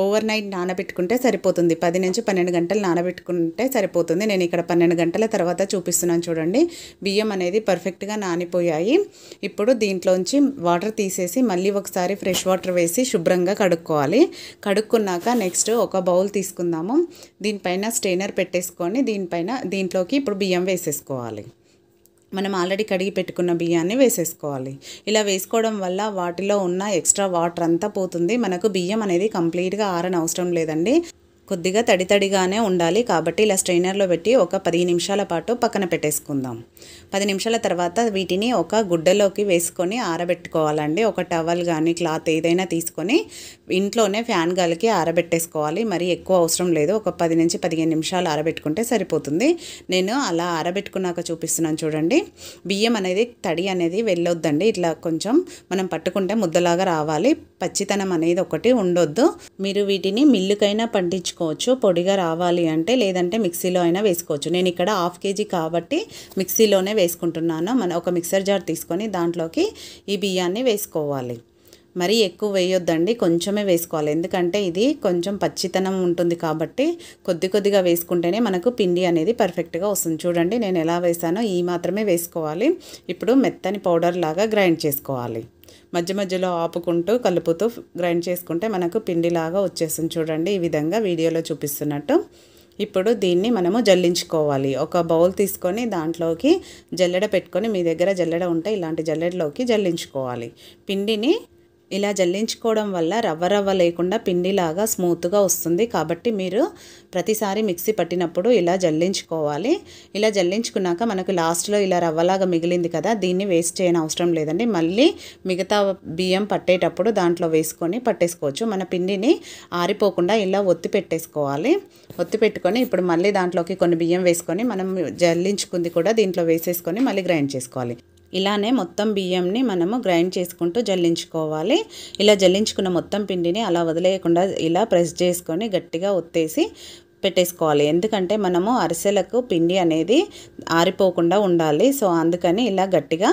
ఓవర్ నైట్ నానబెట్టుకుంటే సరిపోతుంది. 10 నుంచి 12 గంటలు నానబెట్టుకుంటే సరిపోతుంది. నేను ఇక్కడ 12 గంటల తర్వాత చూపిస్తున్నాను. చూడండి, బియ్యం అనేది పర్ఫెక్ట్గా నానిపోయాయి. ఇప్పుడు దీంట్లోంచి వాటర్ తీసేసి మళ్ళీ ఒకసారి ఫ్రెష్ వాటర్ వేసి శుభ్రంగా కడుక్కోవాలి. కడుక్కున్నాక నెక్స్ట్ ఒక బౌల్ తీసుకుందాము. దీనిపైన స్ట్రెయినర్ పెట్టేసుకొని దీంట్లోకి ఇప్పుడు బియ్యం వేసేసుకోవాలి. మనం ఆల్రెడీ కడిగి పెట్టుకున్న బియ్యాన్ని వేసేసుకోవాలి. ఇలా వేసుకోవడం వల్ల వాటిలో ఉన్న ఎక్స్ట్రా వాటర్ అంతా పోతుంది. మనకు బియ్యం అనేది కంప్లీట్గా ఆరనవసరం లేదండి. కొద్దిగా తడితడిగానే ఉండాలి. కాబట్టి ఇలా స్ట్రైనర్లో పెట్టి ఒక 10 నిమిషాల పాటు పక్కన పెట్టేసుకుందాం. 10 నిమిషాల తర్వాత వీటిని ఒక గుడ్డలోకి వేసుకొని ఆరబెట్టుకోవాలండి. ఒక టవల్ కానీ క్లాత్ ఏదైనా తీసుకొని ఇంట్లోనే ఫ్యాన్ గాలికి ఆరబెట్టేసుకోవాలి. మరి ఎక్కువ అవసరం లేదు. ఒక 10 నుంచి 15 నిమిషాలు ఆరబెట్టుకుంటే సరిపోతుంది. నేను అలా ఆరబెట్టుకున్నాక చూపిస్తున్నాను. చూడండి, బియ్యం అనేది తడి అనేది వెళ్ళొద్దండి. ఇట్లా కొంచెం మనం పట్టుకుంటే ముద్దలాగా రావాలి. పచ్చితనం అనేది ఒకటి ఉండొద్దు. మీరు వీటిని మిల్లుకైనా పండించుకోవచ్చు పొడిగా రావాలి అంటే, లేదంటే మిక్సీలో అయినా వేసుకోవచ్చు. నేను ఇక్కడ 1/2 కేజీ కాబట్టి మిక్సీలోనే వేసుకుంటున్నాను. ఒక మిక్సర్ జార్ తీసుకొని దాంట్లోకి ఈ బియ్యాన్ని వేసుకోవాలి. మరీ ఎక్కువ వేయొద్దండి, కొంచెమే వేసుకోవాలి. ఎందుకంటే ఇది కొంచెం పచ్చితనం ఉంటుంది కాబట్టి కొద్దిగా వేసుకుంటేనే మనకు పిండి అనేది పర్ఫెక్ట్గా వస్తుంది. చూడండి, నేను ఎలా వేసానో ఈ మాత్రమే వేసుకోవాలి. ఇప్పుడు మెత్తని పౌడర్ లాగా గ్రైండ్ చేసుకోవాలి. మధ్య మధ్యలో ఆపుకుంటూ కలుపుతూ గ్రైండ్ చేసుకుంటే మనకు పిండిలాగా వచ్చేస్తుంది. చూడండి, ఈ విధంగా వీడియోలో చూపిస్తున్నట్టు. ఇప్పుడు దీన్ని మనము జల్లించుకోవాలి. ఒక బౌల్ తీసుకొని దాంట్లోకి జల్లెడ పెట్టుకొని, మీ దగ్గర జల్లెడ ఉంటే ఇలాంటి జల్లెడలోకి జల్లించుకోవాలి. పిండిని ఇలా జల్లించుకోవడం వల్ల రవ్వ లేకుండా పిండిలాగా స్మూత్గా వస్తుంది. కాబట్టి మీరు ప్రతిసారి మిక్సీ పట్టినప్పుడు ఇలా జల్లించుకోవాలి. ఇలా జల్లించుకున్నాక మనకు లాస్ట్లో ఇలా రవ్వలాగా మిగిలింది కదా, దీన్ని వేస్ట్ చేయని అవసరం లేదండి. మళ్ళీ మిగతా బియ్యం పట్టేటప్పుడు దాంట్లో వేసుకొని పట్టేసుకోవచ్చు. మన పిండిని ఆరిపోకుండా ఇలా ఒత్తి పెట్టేసుకోవాలి. ఒత్తి పెట్టుకొని ఇప్పుడు మళ్ళీ దాంట్లోకి కొన్ని బియ్యం వేసుకొని మనం జల్లించుకుంది కూడా దీంట్లో వేసేసుకొని మళ్ళీ గ్రైండ్ చేసుకోవాలి. ఇలానే మొత్తం బియ్యంని మనము గ్రైండ్ చేసుకుంటూ జల్లించుకోవాలి. ఇలా జల్లించుకున్న మొత్తం పిండిని అలా వదిలేయకుండా ఇలా ప్రెస్ చేసుకొని గట్టిగా ఒత్తేసి పెట్టేసుకోవాలి. ఎందుకంటే మనము అరిసెలకు పిండి అనేది ఆరిపోకుండా ఉండాలి. సో అందుకని ఇలా గట్టిగా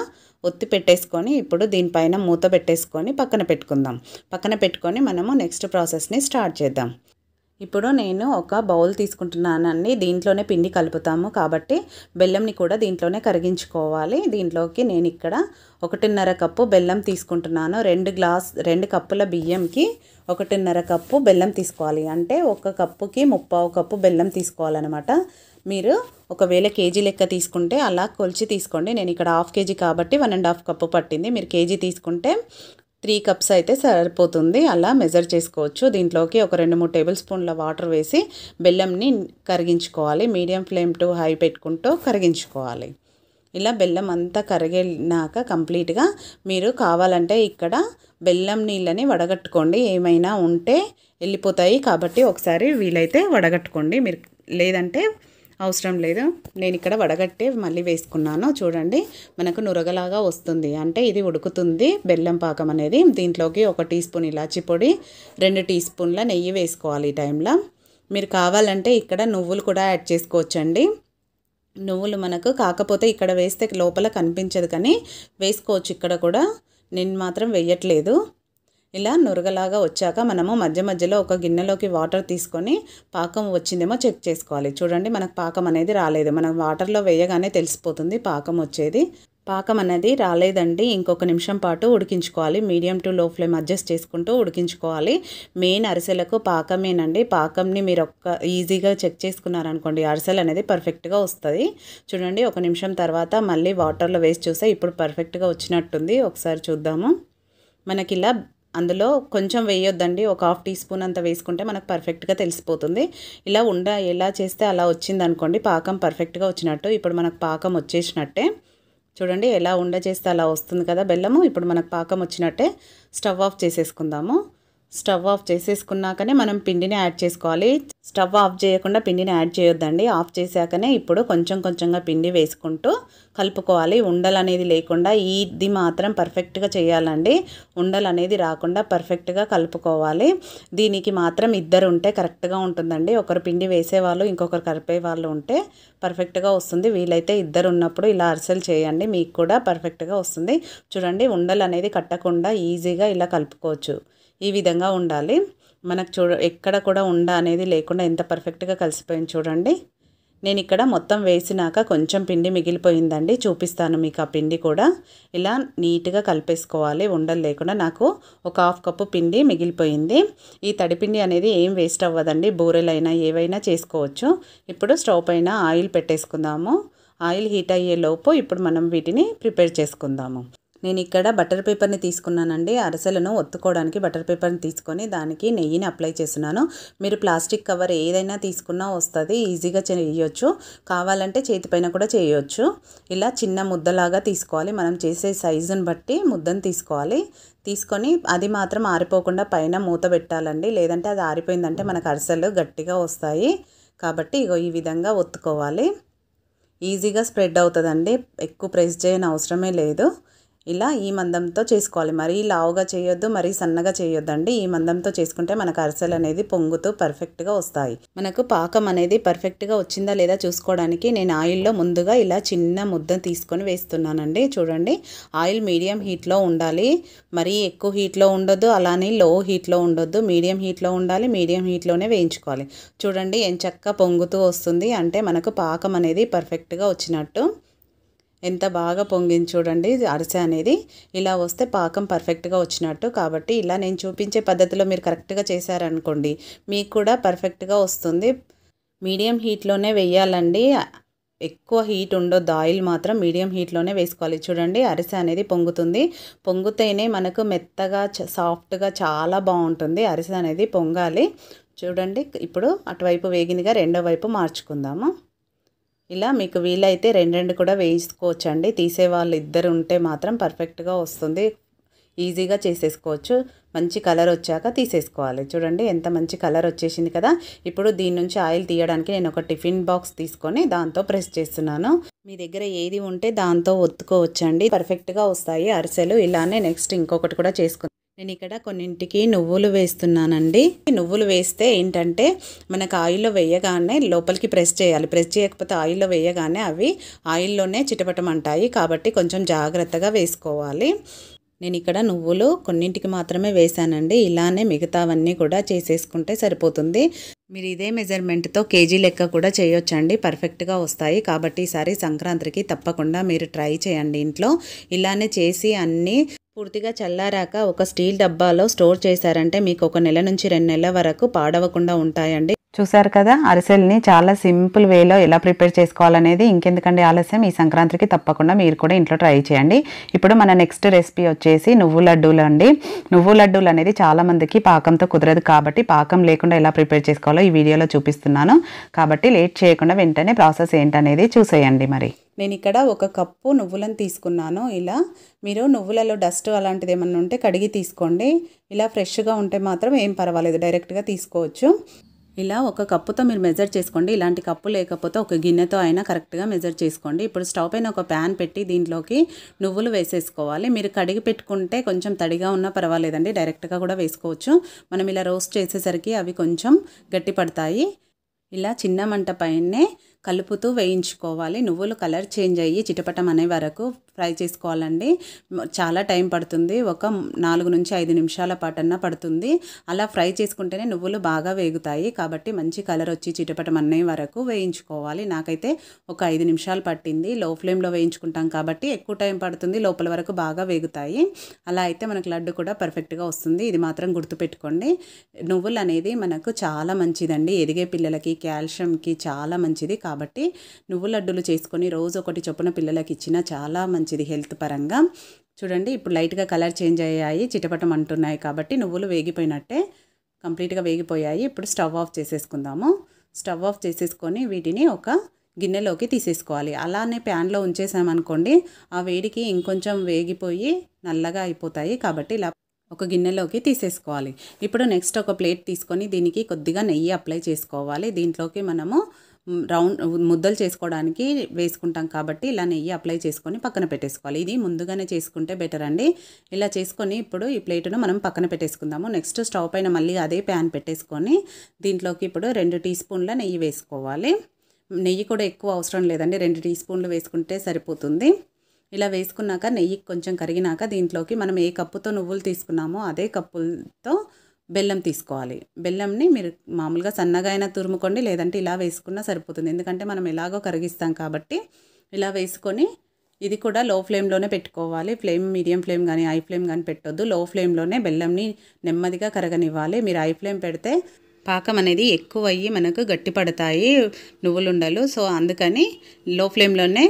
ఒత్తి పెట్టేసుకొని ఇప్పుడు దీనిపైన మూత పెట్టేసుకొని పక్కన పెట్టుకుందాం. పక్కన పెట్టుకొని మనము నెక్స్ట్ ప్రాసెస్ని స్టార్ట్ చేద్దాం. ఇప్పుడు నేను ఒక బౌల్ తీసుకుంటున్నానండి. దీంట్లోనే పిండి కలుపుతాము కాబట్టి బెల్లంని కూడా దీంట్లోనే కరిగించుకోవాలి. దీంట్లోకి నేను ఇక్కడ 1.5 కప్పు బెల్లం తీసుకుంటున్నాను. 2 కప్పుల బియ్యంకి 1.5 కప్పు బెల్లం తీసుకోవాలి. అంటే 1 కప్పుకి 3/4 కప్పు బెల్లం తీసుకోవాలన్నమాట. మీరు ఒకవేళ కేజీ లెక్క తీసుకుంటే అలా కొలిచి తీసుకోండి. నేను ఇక్కడ హాఫ్ కేజీ కాబట్టి 1.5 కప్పు పట్టింది. మీరు కేజీ తీసుకుంటే 3 కప్స్ అయితే సరిపోతుంది. అలా మెజర్ చేసుకోవచ్చు. దీంట్లోకి ఒక 2-3 టేబుల్ స్పూన్ల వాటర్ వేసి బెల్లంని కరిగించుకోవాలి. మీడియం ఫ్లేమ్ టు హై పెట్టుకుంటూ కరిగించుకోవాలి. ఇలా బెల్లం అంతా కరిగినాక కంప్లీట్గా మీరు కావాలంటే ఇక్కడ బెల్లం నీళ్ళని వడగట్టుకోండి. ఏమైనా ఉంటే వెళ్ళిపోతాయి కాబట్టి ఒకసారి వీలైతే వడగట్టుకోండి. మీరు లేదంటే అవసరం లేదు. నేను ఇక్కడ వడగట్టే మళ్ళీ వేసుకున్నాను. చూడండి మనకు నురగలాగా వస్తుంది. అంటే ఇది ఉడుకుతుంది బెల్లం పాకం అనేది. దీంట్లోకి 1 టీ స్పూన్ ఇలాచి పొడి, 2 టీ స్పూన్ల నెయ్యి వేసుకోవాలి ఈ టైంలో. మీరు కావాలంటే ఇక్కడ నువ్వులు కూడా యాడ్ చేసుకోవచ్చండి. నువ్వులు మనకు కాకపోతే ఇక్కడ వేస్తే లోపల కనిపించదు కానీ వేసుకోవచ్చు ఇక్కడ కూడా. నేను మాత్రం వేయట్లేదు. ఇలా నురగలాగా వచ్చాక మనము మధ్య మధ్యలో ఒక గిన్నెలోకి వాటర్ తీసుకొని పాకం వచ్చిందేమో చెక్ చేసుకోవాలి. చూడండి మనకు పాకం అనేది రాలేదు. మనం వాటర్లో వేయగానే తెలిసిపోతుంది పాకం వచ్చేది. పాకం అనేది రాలేదండి. ఇంకొక నిమిషం పాటు ఉడికించుకోవాలి. మీడియం టు లో ఫ్లేమ్ అడ్జస్ట్ చేసుకుంటూ ఉడికించుకోవాలి. మెయిన్ అరిసెలకు పాకమేనండి. పాకంని మీరు ఈజీగా చెక్ చేసుకున్నారనుకోండి అరిసెలు అనేది పర్ఫెక్ట్గా వస్తుంది. చూడండి 1 నిమిషం తర్వాత మళ్ళీ వాటర్లో వేసి చూస్తే ఇప్పుడు పర్ఫెక్ట్గా వచ్చినట్టుంది. ఒకసారి చూద్దాము. మనకి ఇలా అందులో కొంచెం వేయొద్దండి. ఒక 1/2 టీ స్పూన్ అంత వేసుకుంటే మనకు పర్ఫెక్ట్గా తెలిసిపోతుంది. ఇలా ఎలా చేస్తే అలా వచ్చింది అనుకోండి పాకం పర్ఫెక్ట్గా వచ్చినట్టు. ఇప్పుడు మనకు పాకం వచ్చేసినట్టే. చూడండి ఎలా చేస్తే అలా వస్తుంది కదా బెల్లము. ఇప్పుడు మనకు పాకం వచ్చినట్టే. స్టవ్ ఆఫ్ చేసేసుకుందాము. స్టవ్ ఆఫ్ చేసేసుకున్నాకనే మనం పిండిని యాడ్ చేసుకోవాలి. స్టవ్ ఆఫ్ చేయకుండా పిండిని యాడ్ చేయొద్దండి. ఆఫ్ చేశాకనే ఇప్పుడు కొంచెం కొంచెంగా పిండి వేసుకుంటూ కలుపుకోవాలి. ఉండలు అనేది లేకుండా ఇది మాత్రం పర్ఫెక్ట్గా చేయాలండి. ఉండలు అనేది రాకుండా పర్ఫెక్ట్గా కలుపుకోవాలి. దీనికి మాత్రం 2 ఉంటే కరెక్ట్గా ఉంటుందండి. ఒకరు పిండి వేసేవాళ్ళు ఇంకొకరు కలిపే వాళ్ళు ఉంటే పర్ఫెక్ట్గా వస్తుంది. వీలైతే 2 ఉన్నప్పుడు ఇలా అరిసెలు చేయండి. మీకు కూడా పర్ఫెక్ట్గా వస్తుంది. చూడండి ఉండలు అనేది కట్టకుండా ఈజీగా ఇలా కలుపుకోవచ్చు. ఈ విధంగా ఉండాలి. మనకు ఎక్కడ కూడా ఉండ అనేది లేకుండా ఎంత పర్ఫెక్ట్గా కలిసిపోయింది చూడండి. నేను ఇక్కడ మొత్తం వేసినాక కొంచెం పిండి మిగిలిపోయిందండి. చూపిస్తాను మీకు ఆ పిండి కూడా. ఇలా నీట్గా కలిపేసుకోవాలి ఉండలు లేకుండా. నాకు ఒక 1/2 కప్పు పిండి మిగిలిపోయింది. ఈ తడిపిండి అనేది ఏం వేస్ట్ అవ్వదండి. బూరెలైనా ఏవైనా చేసుకోవచ్చు. ఇప్పుడు స్టవ్ పైన ఆయిల్ పెట్టేసుకుందాము. ఆయిల్ హీట్ అయ్యేలోపు ఇప్పుడు మనం వీటిని ప్రిపేర్ చేసుకుందాము. నేను ఇక్కడ బటర్ పేపర్ని తీసుకున్నానండి. అరిసెలను ఒత్తుకోవడానికి బటర్ పేపర్ని తీసుకొని దానికి నెయ్యిని అప్లై చేస్తున్నాను. మీరు ప్లాస్టిక్ కవర్ ఏదైనా తీసుకున్నా వస్తుంది. ఈజీగా చేయొచ్చు. కావాలంటే చేతిపైన కూడా చేయొచ్చు. ఇలా చిన్న ముద్దలాగా తీసుకోవాలి. మనం చేసే సైజుని బట్టి ముద్దను తీసుకోవాలి. తీసుకొని అది మాత్రం ఆరిపోకుండా పైన మూత పెట్టాలండి. లేదంటే అది ఆరిపోయిందంటే మనకు అరిసెలు గట్టిగా వస్తాయి. కాబట్టి ఈ విధంగా ఒత్తుకోవాలి. ఈజీగా స్ప్రెడ్ అవుతుందండి. ఎక్కువ ప్రెస్ చేయని అవసరమే లేదు. ఇలా ఈ మందంతో చేసుకోవాలి. మరీ లావుగా చేయొద్దు, మరీ సన్నగా చేయొద్దండి. ఈ మందంతో చేసుకుంటే మనకు అరిసెలు అనేది పొంగుతూ పర్ఫెక్ట్గా వస్తాయి. మనకు పాకం అనేది పర్ఫెక్ట్గా వచ్చిందా లేదా చూసుకోవడానికి నేను ఆయిల్లో ముందుగా ఇలా చిన్న ముద్ద తీసుకొని వేస్తున్నానండి. చూడండి ఆయిల్ మీడియం హీట్లో ఉండాలి. మరీ ఎక్కువ హీట్లో ఉండొద్దు, అలానే లో హీట్లో ఉండొద్దు. మీడియం హీట్లో ఉండాలి. మీడియం హీట్లోనే వేయించుకోవాలి. చూడండి ఎంచక్కా పొంగుతూ వస్తుంది. అంటే మనకు పాకం అనేది పర్ఫెక్ట్గా వచ్చినట్టు. ఎంత బాగా పొంగింది చూడండి అరిసె అనేది. ఇలా వస్తే పాకం పర్ఫెక్ట్గా వచ్చినట్టు. కాబట్టి ఇలా నేను చూపించే పద్ధతిలో మీరు కరెక్ట్గా చేశారనుకోండి మీకు కూడా పర్ఫెక్ట్గా వస్తుంది. మీడియం హీట్లోనే వేయాలండి. ఎక్కువ హీట్ ఉండొద్దు. ఆయిల్ మాత్రం మీడియం హీట్లోనే వేసుకోవాలి. చూడండి అరిసె అనేది పొంగుతుంది. పొంగుతేనే మనకు మెత్తగా సాఫ్ట్గా చాలా బాగుంటుంది. అరిసె అనేది పొంగాలి. చూడండి ఇప్పుడు అటువైపు వేగినగా రెండో వైపు మార్చుకుందాము. ఇలా మీకు వీలైతే 2 కూడా వేసుకోవచ్చండి. తీసేవాళ్ళు 2 ఉంటే మాత్రం పర్ఫెక్ట్గా వస్తుంది. ఈజీగా చేసేసుకోవచ్చు. మంచి కలర్ వచ్చాక తీసేసుకోవాలి. చూడండి ఎంత మంచి కలర్ వచ్చేసింది కదా. ఇప్పుడు దీని నుంచి ఆయిల్ తీయడానికి నేను ఒక టిఫిన్ బాక్స్ తీసుకొని దాంతో ప్రెస్ చేస్తున్నాను. మీ దగ్గర ఏది ఉంటే దాంతో ఒత్తుకోవచ్చండి. పర్ఫెక్ట్గా వస్తాయి అరిసెలు. ఇలానే నెక్స్ట్ ఇంకొకటి కూడా చేసుకుందాం. నేను ఇక్కడ కొన్నింటికి నువ్వులు వేస్తున్నానండి. నువ్వులు వేస్తే ఏంటంటే మనకు ఆయిల్లో వేయగానే లోపలికి ప్రెస్ చేయాలి. ప్రెస్ చేయకపోతే ఆయిల్లో వేయగానే అవి ఆయిల్లోనే చిటపటమంటాయి. కాబట్టి కొంచెం జాగ్రత్తగా వేసుకోవాలి. నేను ఇక్కడ నువ్వులు కొన్నింటికి మాత్రమే వేసానండి. ఇలానే మిగతావన్నీ కూడా చేసేసుకుంటే సరిపోతుంది. మీరు ఇదే మెజర్మెంట్తో కేజీ లెక్క కూడా చేయొచ్చండి, పర్ఫెక్ట్గా వస్తాయి. కాబట్టి ఈసారి సంక్రాంతికి తప్పకుండా మీరు ట్రై చేయండి ఇంట్లో. ఇలానే చేసి అన్నీ పూర్తిగా చల్లారాక ఒక స్టీల్ డబ్బాలో స్టోర్ చేశారంటే మీకు 1 నెల నుంచి 2 నెలల వరకు పాడవకుండా ఉంటాయండి. చూసారు కదా, అరిసెల్ని చాలా సింపుల్ వేలో ఎలా ప్రిపేర్ చేసుకోవాలనేది. ఇంకెందుకండి ఆలస్యం, ఈ సంక్రాంతికి తప్పకుండా మీరు కూడా ఇంట్లో ట్రై చేయండి. ఇప్పుడు మన నెక్స్ట్ రెసిపీ వచ్చేసి నువ్వు లడ్డూలు అండి. నువ్వు లడ్డూలు అనేది చాలామందికి పాకంతో కుదరదు, కాబట్టి పాకం లేకుండా ఎలా ప్రిపేర్ చేసుకోవాలో ఈ వీడియోలో చూపిస్తున్నాను. కాబట్టి లేట్ చేయకుండా వెంటనే ప్రాసెస్ ఏంటనేది చూసేయండి. మరి నేను ఇక్కడ 1 కప్పు నువ్వులను తీసుకున్నాను. ఇలా మీరు నువ్వులలో డస్ట్ అలాంటిది ఏమన్నా ఉంటే కడిగి తీసుకోండి. ఇలా ఫ్రెష్గా ఉంటే మాత్రం ఏం పర్వాలేదు, డైరెక్ట్గా తీసుకోవచ్చు. ఇలా 1 కప్పుతో మీరు మెజర్ చేసుకోండి. ఇలాంటి కప్పు లేకపోతే ఒక గిన్నెతో అయినా కరెక్ట్గా మెజర్ చేసుకోండి. ఇప్పుడు స్టవ్ పైన ఒక ప్యాన్ పెట్టి దీంట్లోకి నువ్వులు వేసేసుకోవాలి. మీరు కడిగి పెట్టుకుంటే కొంచెం తడిగా ఉన్నా పర్వాలేదండి, డైరెక్ట్గా కూడా వేసుకోవచ్చు. మనం ఇలా రోస్ట్ చేసేసరికి అవి కొంచెం గట్టి పడతాయి. ఇలా చిన్న మంట పైనే కలుపుతూ వేయించుకోవాలి. నువ్వులు కలర్ చేంజ్ అయ్యి చిటపటం అనే వరకు ఫ్రై చేసుకోవాలండి. చాలా టైం పడుతుంది, ఒక 4 నుంచి 5 నిమిషాల పాటన్నా పడుతుంది. అలా ఫ్రై చేసుకుంటేనే నువ్వులు బాగా వేగుతాయి. కాబట్టి మంచి కలర్ వచ్చి చిటపటం అనే వరకు వేయించుకోవాలి. నాకైతే ఒక 5 నిమిషాలు పట్టింది. లో ఫ్లేమ్లో వేయించుకుంటాం కాబట్టి ఎక్కువ టైం పడుతుంది, లోపల వరకు బాగా వేగుతాయి. అలా అయితే మనకు లడ్డు కూడా పర్ఫెక్ట్గా వస్తుంది. ఇది మాత్రం గుర్తుపెట్టుకోండి. నువ్వులు అనేది మనకు చాలా మంచిదండి, ఎదిగే పిల్లలకి కాల్షియంకి చాలా మంచిది. కాబట్టి నువ్వు లడ్డూలు చేసుకొని రోజు ఒకటి చొప్పున పిల్లలకి ఇచ్చినా చాలా మంచిది హెల్త్ పరంగా. చూడండి, ఇప్పుడు లైట్గా కలర్ చేంజ్ అయ్యాయి, చిటపటం అంటున్నాయి. కాబట్టి నువ్వులు వేగిపోయినట్టే, కంప్లీట్గా వేగిపోయాయి. ఇప్పుడు స్టవ్ ఆఫ్ చేసేసుకుందాము. స్టవ్ ఆఫ్ చేసేసుకొని వీటిని ఒక గిన్నెలోకి తీసేసుకోవాలి. అలానే ప్యాన్లో ఉంచేసామనుకోండి, ఆ వేడికి ఇంకొంచెం వేగిపోయి నల్లగా అయిపోతాయి. కాబట్టి ఇలా ఒక గిన్నెలోకి తీసేసుకోవాలి. ఇప్పుడు నెక్స్ట్ ఒక ప్లేట్ తీసుకొని దీనికి కొద్దిగా నెయ్యి అప్లై చేసుకోవాలి. దీంట్లోకి మనము రౌండ్ ముద్దలు చేసుకోవడానికి వేసుకుంటాం కాబట్టి ఇలా నెయ్యి అప్లై చేసుకొని పక్కన పెట్టేసుకోవాలి. ఇది ముందుగానే చేసుకుంటే బెటర్ అండి. ఇలా చేసుకొని ఇప్పుడు ఈ ప్లేటును మనం పక్కన పెట్టేసుకుందాము. నెక్స్ట్ స్టవ్ పైన మళ్ళీ అదే ప్యాన్ పెట్టేసుకొని దీంట్లోకి ఇప్పుడు 2 టీ స్పూన్ల నెయ్యి వేసుకోవాలి. నెయ్యి కూడా ఎక్కువ అవసరం లేదండి, 2 టీ స్పూన్లు వేసుకుంటే సరిపోతుంది. ఇలా వేసుకున్నాక నెయ్యి కొంచెం కరిగినాక దీంట్లోకి మనం ఏ కప్పుతో నువ్వులు తీసుకున్నామో అదే కప్పుతో బెల్లం తీసుకోవాలి. బెల్లంని మీరు మామూలుగా సన్నగా అయినా తురుముకోండి, లేదంటే ఇలా వేసుకున్నా సరిపోతుంది. ఎందుకంటే మనం ఎలాగో కరిగిస్తాం కాబట్టి ఇలా వేసుకొని ఇది కూడా లో ఫ్లేమ్లోనే పెట్టుకోవాలి. ఫ్లేమ్ మీడియం ఫ్లేమ్ కానీ హై ఫ్లేమ్ కానీ పెట్టొద్దు. లో ఫ్లేమ్లోనే బెల్లంని నెమ్మదిగా కరగనివ్వాలి. మీరు హై ఫ్లేమ్ పెడితే పాకం అనేది ఎక్కువ అయ్యి మనకు గట్టి పడతాయి నువ్వులుండలు. సో అందుకని లో ఫ్లేమ్లోనే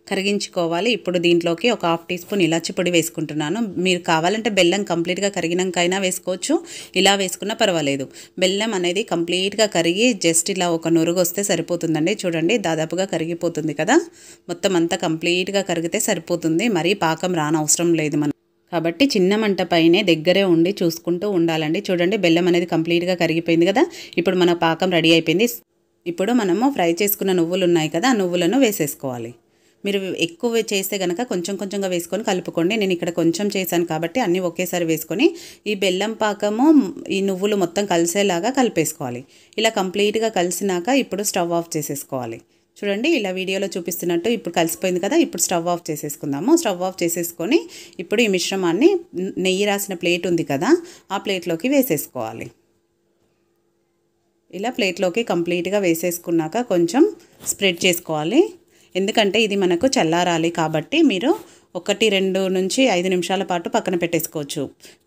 కరిగించుకోవాలి. ఇప్పుడు దీంట్లోకి ఒక 1/2 టీ స్పూన్ ఇలాచి పొడి వేసుకుంటున్నాను. మీరు కావాలంటే బెల్లం కంప్లీట్గా కరిగినాకైనా వేసుకోవచ్చు, ఇలా వేసుకున్నా పర్వాలేదు. బెల్లం అనేది కంప్లీట్గా కరిగి జస్ట్ ఇలా ఒక నురుగు వస్తే సరిపోతుందండి. చూడండి, దాదాపుగా కరిగిపోతుంది కదా, మొత్తం అంతా కంప్లీట్గా కరిగితే సరిపోతుంది. మరీ పాకం రానవసరం లేదు మనం. కాబట్టి చిన్న మంట పైనే దగ్గరే ఉండి చూసుకుంటూ ఉండాలండి. చూడండి, బెల్లం అనేది కంప్లీట్గా కరిగిపోయింది కదా. ఇప్పుడు మన పాకం రెడీ అయిపోయింది. ఇప్పుడు మనము ఫ్రై చేసుకున్న నువ్వులు ఉన్నాయి కదా, ఆ నువ్వులను వేసేసుకోవాలి. మీరు ఎక్కువ చేస్తే కనుక కొంచెం కొంచెంగా వేసుకొని కలుపుకోండి. నేను ఇక్కడ కొంచెం చేశాను కాబట్టి అన్నీ ఒకేసారి వేసుకొని ఈ బెల్లం పాకము ఈ నువ్వులు మొత్తం కలిసేలాగా కలిపేసుకోవాలి. ఇలా కంప్లీట్గా కలిసినాక ఇప్పుడు స్టవ్ ఆఫ్ చేసేసుకోవాలి. చూడండి, ఇలా వీడియోలో చూపిస్తున్నట్టు ఇప్పుడు కలిసిపోయింది కదా. ఇప్పుడు స్టవ్ ఆఫ్ చేసేసుకుందాము. స్టవ్ ఆఫ్ చేసేసుకొని ఇప్పుడు ఈ మిశ్రమాన్ని నెయ్యి రాసిన ప్లేట్ ఉంది కదా, ఆ ప్లేట్లోకి వేసేసుకోవాలి. ఇలా ప్లేట్లోకి కంప్లీట్గా వేసేసుకున్నాక కొంచెం స్ప్రెడ్ చేసుకోవాలి. ఎందుకంటే ఇది మనకు చల్లారాలి కాబట్టి మీరు 1-2 నుంచి 5 నిమిషాల పాటు పక్కన పెట్టేసుకోవచ్చు.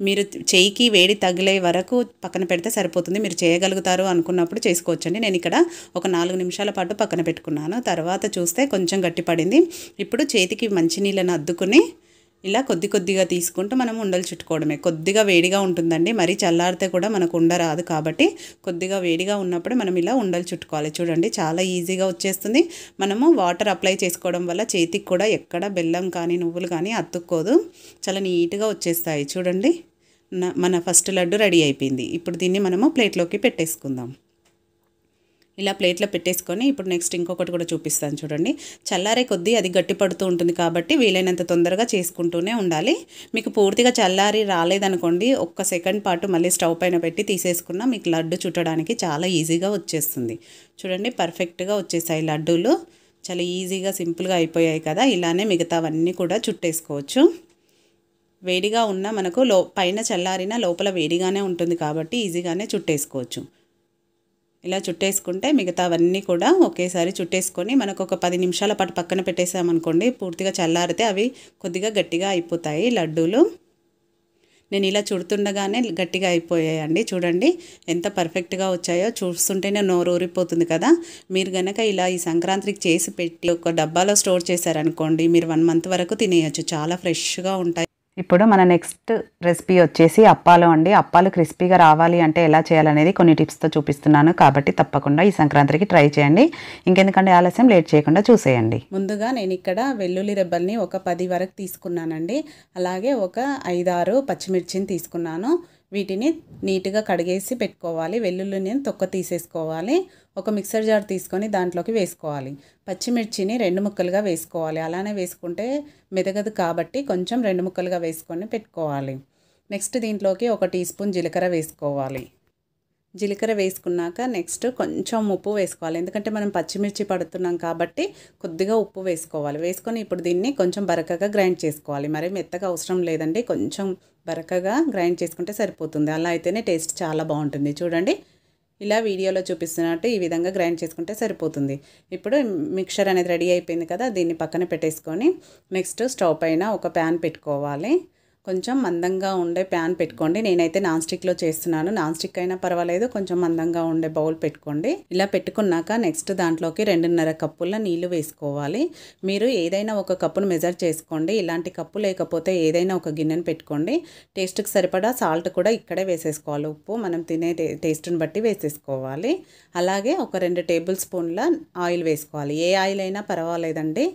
మీరు చేయికి వేడి తగిలే వరకు పక్కన పెడితే సరిపోతుంది. మీరు చేయగలుగుతారు అనుకున్నప్పుడు చేసుకోవచ్చండి. నేను ఇక్కడ ఒక 4 నిమిషాల పాటు పక్కన పెట్టుకున్నాను. తర్వాత చూస్తే కొంచెం గట్టిపడింది. ఇప్పుడు చేతికి మంచినీళ్ళని అద్దుకుని ఇలా కొద్దిగా తీసుకుంటూ మనం ఉండలు చుట్టుకోవడమే. కొద్దిగా వేడిగా ఉంటుందండి, మరీ చల్లారితే కూడా మనకు ఉండరాదు. కాబట్టి కొద్దిగా వేడిగా ఉన్నప్పుడు మనం ఇలా ఉండలు చుట్టుకోవాలి. చూడండి, చాలా ఈజీగా వచ్చేస్తుంది. మనము వాటర్ అప్లై చేసుకోవడం వల్ల చేతికి కూడా ఎక్కడ బెల్లం కానీ నువ్వులు కానీ అతుక్కోదు, చాలా నీట్గా వచ్చేస్తాయి. చూడండి, మన ఫస్ట్ లడ్డు రెడీ అయిపోయింది. ఇప్పుడు దీన్ని మనము ప్లేట్లోకి పెట్టేసుకుందాం. ఇలా ప్లేట్లో పెట్టేసుకొని ఇప్పుడు నెక్స్ట్ ఇంకొకటి కూడా చూపిస్తాను. చూడండి, చల్లారే కొద్దీ అది గట్టి పడుతూ ఉంటుంది కాబట్టి వీలైనంత తొందరగా చేసుకుంటూనే ఉండాలి. మీకు పూర్తిగా చల్లారి రాలేదనుకోండి, 1 సెకండ్ పాటు మళ్ళీ స్టవ్ పైన పెట్టి తీసేసుకున్నా మీకు లడ్డు చుట్టడానికి చాలా ఈజీగా వచ్చేస్తుంది. చూడండి, పర్ఫెక్ట్గా వచ్చేసాయి లడ్డూలు. చాలా ఈజీగా సింపుల్గా అయిపోయాయి కదా. ఇలానే మిగతావన్నీ కూడా చుట్టేసుకోవచ్చు. వేడిగా ఉన్న మనకు పైన చల్లారిన లోపల వేడిగానే ఉంటుంది కాబట్టి ఈజీగానే చుట్టేసుకోవచ్చు. ఇలా చుట్టేసుకుంటే మిగతావన్నీ కూడా ఒకేసారి చుట్టేసుకొని మనకు ఒక 10 నిమిషాల పాటు పక్కన పెట్టేసామనుకోండి, పూర్తిగా చల్లారితే అవి కొద్దిగా గట్టిగా అయిపోతాయి లడ్డూలు. నేను ఇలా చుడుతుండగానే గట్టిగా అయిపోయాయండి. చూడండి ఎంత పర్ఫెక్ట్గా వచ్చాయో, చూస్తుంటేనే నోరు ఊరిపోతుంది కదా. మీరు గనక ఇలా ఈ సంక్రాంతికి చేసి పెట్టి ఒక డబ్బాలో స్టోర్ చేశారనుకోండి, మీరు 1 మంత్ వరకు తినేయచ్చు. చాలా ఫ్రెష్గా ఉంటాయి. ఇప్పుడు మన నెక్స్ట్ రెసిపీ వచ్చేసి అప్పాలు అండి. అప్పాలు క్రిస్పీగా రావాలి అంటే ఎలా చేయాలనేది కొన్ని టిప్స్తో చూపిస్తున్నాను, కాబట్టి తప్పకుండా ఈ సంక్రాంతికి ట్రై చేయండి. ఇంకెందుకంటే ఆలస్యం, లేట్ చేయకుండా చూసేయండి. ముందుగా నేను ఇక్కడ వెల్లుల్లి రెబ్బల్ని ఒక 10 వరకు తీసుకున్నానండి. అలాగే ఒక 5-6 పచ్చిమిర్చిని తీసుకున్నాను. వీటిని నీట్గా కడిగేసి పెట్టుకోవాలి. వెల్లుల్లిని తొక్క తీసేసుకోవాలి. ఒక మిక్సర్ జార్ తీసుకొని దాంట్లోకి వేసుకోవాలి. పచ్చిమిర్చిని 2 ముక్కలుగా వేసుకోవాలి. అలానే వేసుకుంటే మెదగదు కాబట్టి కొంచెం 2 ముక్కలుగా వేసుకొని పెట్టుకోవాలి. నెక్స్ట్ దీంట్లోకి 1 టీ స్పూన్ జీలకర్ర వేసుకోవాలి. జీలకర్ర వేసుకున్నాక నెక్స్ట్ కొంచెం ఉప్పు వేసుకోవాలి. ఎందుకంటే మనం పచ్చిమిర్చి పడుతున్నాం కాబట్టి కొద్దిగా ఉప్పు వేసుకోవాలి. వేసుకొని ఇప్పుడు దీన్ని కొంచెం బరకగా గ్రైండ్ చేసుకోవాలి. మరి మెత్తగా అవసరం లేదండి, కొంచెం బరకగా గ్రైండ్ చేసుకుంటే సరిపోతుంది. అలా అయితేనే టేస్ట్ చాలా బాగుంటుంది. చూడండి ఇలా వీడియోలో చూపిస్తున్నట్టు ఈ విధంగా గ్రైండ్ చేసుకుంటే సరిపోతుంది. ఇప్పుడు మిక్చర్ అనేది రెడీ అయిపోయింది కదా, దీన్ని పక్కన పెట్టేసుకొని నెక్స్ట్ స్టవ్ పైన ఒక ప్యాన్ పెట్టుకోవాలి. కొంచెం మందంగా ఉండే ప్యాన్ పెట్టుకోండి. నేనైతే నాన్ స్టిక్లో చేస్తున్నాను. నాన్ స్టిక్ అయినా పర్వాలేదు, కొంచెం మందంగా ఉండే బౌల్ పెట్టుకోండి. ఇలా పెట్టుకున్నాక నెక్స్ట్ దాంట్లోకి 2.5 కప్పుల నీళ్లు వేసుకోవాలి. మీరు ఏదైనా ఒక కప్పును మెజర్ చేసుకోండి. ఇలాంటి కప్పు లేకపోతే ఏదైనా ఒక గిన్నెను పెట్టుకోండి. టేస్ట్కి సరిపడా సాల్ట్ కూడా ఇక్కడే వేసేసుకోవాలి. ఉప్పు మనం తినే టేస్ట్ని బట్టి వేసేసుకోవాలి. అలాగే ఒక 2 టేబుల్ స్పూన్ల ఆయిల్ వేసుకోవాలి. ఏ ఆయిల్ అయినా పర్వాలేదండి.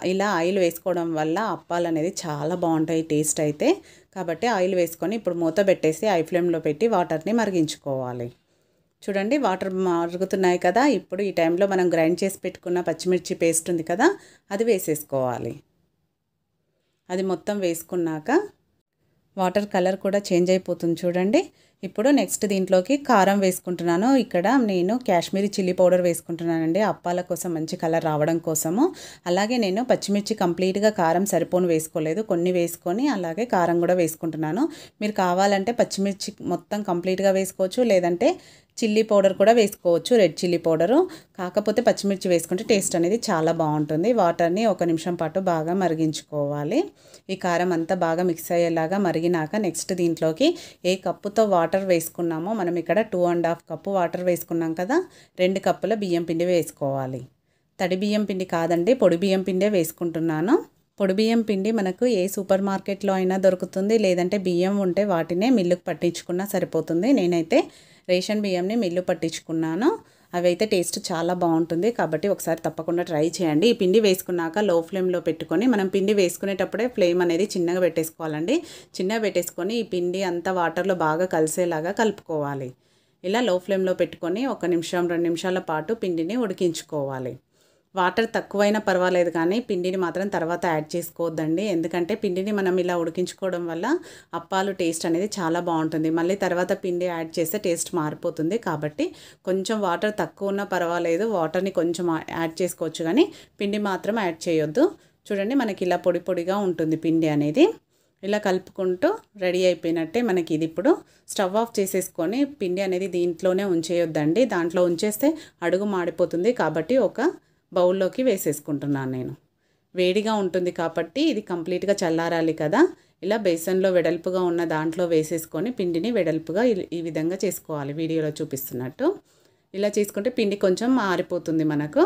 ఇలా ఆయిల్ వేసుకోవడం వల్ల అప్పాలు అనేది చాలా బాగుంటాయి టేస్ట్ అయితే. కాబట్టి ఆయిల్ వేసుకొని ఇప్పుడు మూత పెట్టేసి హై ఫ్లేమ్లో పెట్టి వాటర్ని మరిగించుకోవాలి. చూడండి వాటర్ మరుగుతున్నాయి కదా. ఇప్పుడు ఈ టైంలో మనం గ్రైండ్ చేసి పెట్టుకున్న పచ్చిమిర్చి పేస్ట్ ఉంది కదా, అది వేసేసుకోవాలి. అది మొత్తం వేసుకున్నాక వాటర్ కలర్ కూడా చేంజ్ అయిపోతుంది చూడండి. ఇప్పుడు నెక్స్ట్ దీంట్లోకి కారం వేసుకుంటున్నాను. ఇక్కడ నేను కాశ్మీరీ చిల్లీ పౌడర్ వేసుకుంటున్నానండి, అప్పాల కోసం మంచి కలర్ రావడం కోసము. అలాగే నేను పచ్చిమిర్చి కంప్లీట్గా కారం సరిపోను వేసుకోలేదు, కొన్ని వేసుకొని అలాగే కారం కూడా వేసుకుంటున్నాను. మీరు కావాలంటే పచ్చిమిర్చి మొత్తం కంప్లీట్గా వేసుకోవచ్చు, లేదంటే చిల్లీ పౌడర్ కూడా వేసుకోవచ్చు, రెడ్ చిల్లీ పౌడరు. కాకపోతే పచ్చిమిర్చి వేసుకుంటే టేస్ట్ అనేది చాలా బాగుంటుంది. వాటర్ని 1 నిమిషం పాటు బాగా మరిగించుకోవాలి. ఈ కారం అంతా బాగా మిక్స్ అయ్యేలాగా మరిగినాక నెక్స్ట్ దీంట్లోకి ఏ కప్పుతో వాటర్ వేసుకున్నామో, మనం ఇక్కడ 2.5 కప్పు వాటర్ వేసుకున్నాం కదా, 2 కప్పుల బియ్యం పిండి వేసుకోవాలి. తడి బియ్యం పిండి కాదండి, పొడి బియ్యం పిండే వేసుకుంటున్నాను. పొడి బియ్యం పిండి మనకు ఏ సూపర్ మార్కెట్లో అయినా దొరుకుతుంది, లేదంటే బియ్యం ఉంటే వాటినే మిల్లుకు పట్టించుకున్నా సరిపోతుంది. నేనైతే రేషన్ బియ్యంని మిల్లు పట్టించుకున్నాను. అవి అయితే టేస్ట్ చాలా బాగుంటుంది, కాబట్టి ఒకసారి తప్పకుండా ట్రై చేయండి. ఈ పిండి వేసుకున్నాక లో ఫ్లేమ్లో పెట్టుకొని, మనం పిండి వేసుకునేటప్పుడే ఫ్లేమ్ అనేది చిన్నగా పెట్టేసుకోవాలండి. చిన్నగా పెట్టేసుకొని ఈ పిండి అంతా వాటర్లో బాగా కలిసేలాగా కలుపుకోవాలి. ఇలా లో ఫ్లేమ్లో పెట్టుకొని 1 నిమిషం 2 నిమిషాల పాటు పిండిని ఉడికించుకోవాలి. వాటర్ తక్కువైనా పర్వాలేదు కానీ పిండిని మాత్రం తర్వాత యాడ్ చేసుకోవద్దండి. ఎందుకంటే పిండిని మనం ఇలా ఉడికించుకోవడం వల్ల అప్పాలు టేస్ట్ అనేది చాలా బాగుంటుంది. మళ్ళీ తర్వాత పిండి యాడ్ చేస్తే టేస్ట్ మారిపోతుంది. కాబట్టి కొంచెం వాటర్ తక్కువ ఉన్నా పర్వాలేదు, వాటర్ని కొంచెం యాడ్ చేసుకోవచ్చు, కానీ పిండి మాత్రం యాడ్ చేయొద్దు. చూడండి మనకి ఇలా పొడి పొడిగా ఉంటుంది పిండి అనేది. ఇలా కలుపుకుంటూ రెడీ అయిపోయినట్టే మనకి. ఇది ఇప్పుడు స్టవ్ ఆఫ్ చేసేసుకొని పిండి అనేది దీంట్లోనే ఉంచేయొద్దండి. దాంట్లో ఉంచేస్తే అడుగు మాడిపోతుంది. కాబట్టి ఒక బౌల్లోకి వేసేసుకుంటున్నాను నేను. వేడిగా ఉంటుంది కాబట్టి ఇది కంప్లీట్గా చల్లారాలి కదా. ఇలా బేసన్లో వెడల్పుగా ఉన్న దాంట్లో వేసేసుకొని పిండిని వెడల్పుగా ఈ విధంగా చేసుకోవాలి, వీడియోలో చూపిస్తున్నట్టు. ఇలా చేసుకుంటే పిండి కొంచెం ఆరిపోతుంది మనకు.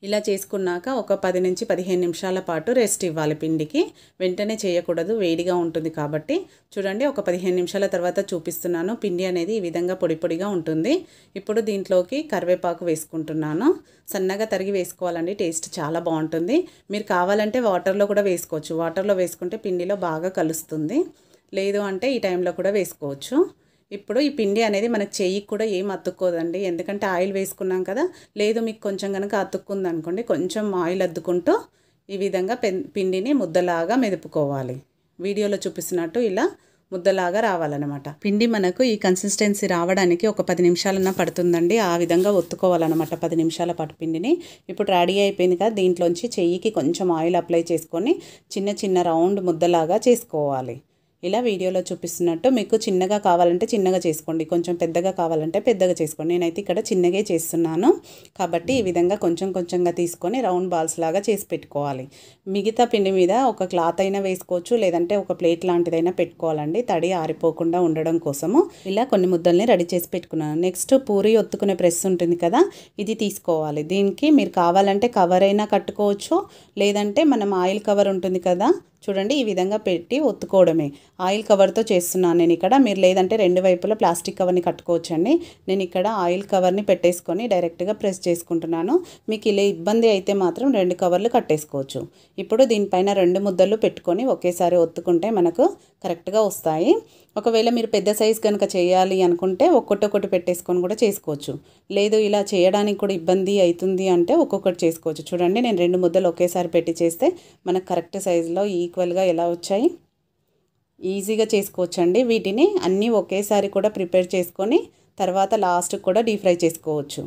ఇలా చేసుకున్నాక ఒక 10 నుంచి 15 నిమిషాల పాటు రెస్ట్ ఇవ్వాలి పిండికి. వెంటనే చేయకూడదు, వేడిగా ఉంటుంది కాబట్టి. చూడండి ఒక 15 నిమిషాల తర్వాత చూపిస్తున్నాను. పిండి అనేది ఈ విధంగా పొడి పొడిగా ఉంటుంది. ఇప్పుడు దీంట్లోకి కరివేపాకు వేసుకుంటున్నాను. సన్నగా తరిగి వేసుకోవాలండి, టేస్ట్ చాలా బాగుంటుంది. మీరు కావాలంటే వాటర్లో కూడా వేసుకోవచ్చు. వాటర్లో వేసుకుంటే పిండిలో బాగా కలుస్తుంది. లేదు అంటే ఈ టైంలో కూడా వేసుకోవచ్చు. ఇప్పుడు ఈ పిండి అనేది మనకు చెయ్యికి కూడా ఏం అతుక్కోదండి, ఎందుకంటే ఆయిల్ వేసుకున్నాం కదా. లేదు మీకు కొంచెం కనుక అతుక్కుంది అనుకోండి, కొంచెం ఆయిల్ అద్దుకుంటూ ఈ విధంగా పిండిని ముద్దలాగా మెదుపుకోవాలి. వీడియోలో చూపిస్తున్నట్టు ఇలా ముద్దలాగా రావాలన్నమాట. పిండి మనకు ఈ కన్సిస్టెన్సీ రావడానికి ఒక 10 నిమిషాలన్నా పడుతుందండి. ఆ విధంగా ఒత్తుకోవాలన్నమాట 10 నిమిషాల పాటు పిండిని. ఇప్పుడు రెడీ అయిపోయింది కదా, దీంట్లోంచి చెయ్యికి కొంచెం ఆయిల్ అప్లై చేసుకొని చిన్న చిన్న రౌండ్ ముద్దలాగా చేసుకోవాలి. ఇలా వీడియోలో చూపిస్తున్నట్టు మీకు చిన్నగా కావాలంటే చిన్నగా చేసుకోండి, కొంచెం పెద్దగా కావాలంటే పెద్దగా చేసుకోండి. నేనైతే ఇక్కడ చిన్నగే చేస్తున్నాను కాబట్టి ఈ విధంగా కొంచెం కొంచెంగా తీసుకొని రౌండ్ బాల్స్ లాగా చేసి పెట్టుకోవాలి. మిగతా పిండి మీద ఒక క్లాత్ అయినా వేసుకోవచ్చు, లేదంటే ఒక ప్లేట్ లాంటిదైనా పెట్టుకోవాలండి, తడి ఆరిపోకుండా ఉండడం కోసము. ఇలా కొన్ని ముద్దల్ని రెడీ చేసి పెట్టుకున్నాను. నెక్స్ట్ పూరి ఒత్తుకునే ప్రెస్ ఉంటుంది కదా, ఇది తీసుకోవాలి. దీనికి మీరు కావాలంటే కవర్ అయినా కట్టుకోవచ్చు, లేదంటే మనం ఆయిల్ కవర్ ఉంటుంది కదా, చూడండి ఈ విధంగా పెట్టి ఒత్తుకోవడమే. ఆయిల్ కవర్తో చేస్తున్నాను నేను ఇక్కడ. మీరు లేదంటే రెండు వైపులా ప్లాస్టిక్ కవర్ని కట్టుకోవచ్చండి. నేను ఇక్కడ ఆయిల్ కవర్ని పెట్టేసుకొని డైరెక్ట్గా ప్రెస్ చేసుకుంటున్నాను. మీకు ఇలా ఇబ్బంది అయితే మాత్రం 2 కవర్లు కట్టేసుకోవచ్చు. ఇప్పుడు దీనిపైన 2 ముద్దలు పెట్టుకొని ఒకేసారి ఒత్తుకుంటే మనకు కరెక్ట్గా వస్తాయి. ఒకవేళ మీరు పెద్ద సైజు కనుక చేయాలి అనుకుంటే ఒక్కొక్కటి పెట్టేసుకొని కూడా చేసుకోవచ్చు. లేదు ఇలా చేయడానికి కూడా ఇబ్బంది అవుతుంది అంటే ఒక్కొక్కటి చేసుకోవచ్చు. చూడండి నేను 2 ముద్దలు ఒకేసారి పెట్టి చేస్తే మనకు కరెక్ట్ సైజులో ఈక్వల్గా ఎలా వచ్చాయి. ఈజీగా చేసుకోవచ్చండి. వీటిని అన్నీ ఒకేసారి కూడా ప్రిపేర్ చేసుకొని తర్వాత లాస్ట్ కూడా డీప్ ఫ్రై చేసుకోవచ్చు.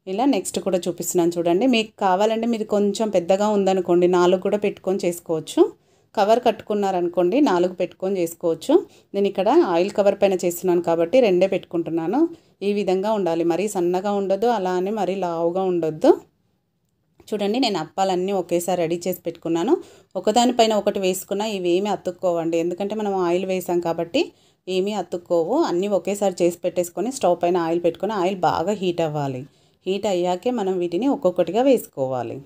ఇలా నెక్స్ట్ కూడా చూపిస్తున్నాను చూడండి. మీకు కావాలంటే మీరు కొంచెం పెద్దగా ఉందనుకోండి 4 కూడా పెట్టుకొని చేసుకోవచ్చు. కవర్ కట్టుకున్నారనుకోండి 4 పెట్టుకొని చేసుకోవచ్చు. నేను ఇక్కడ ఆయిల్ కవర్ పైన చేస్తున్నాను కాబట్టి 2 పెట్టుకుంటున్నాను. ఈ విధంగా ఉండాలి, మరీ సన్నగా ఉండొద్దు, అలా అని మరీ లావుగా ఉండొద్దు. చూడండి నేను అప్పాలన్నీ ఒకేసారి రెడీ చేసి పెట్టుకున్నాను. ఒకదానిపైన ఒకటి వేసుకున్నా ఇవేమీ అతుక్కోవండి, ఎందుకంటే మనం ఆయిల్ వేసాం కాబట్టి ఏమీ అతుక్కోవు. అన్నీ ఒకేసారి చేసి పెట్టేసుకొని స్టవ్ పైన ఆయిల్ పెట్టుకొని ఆయిల్ బాగా హీట్ అవ్వాలి. హీట్ అయ్యాకే మనం వీటిని ఒక్కొక్కటిగా వేసుకోవాలి.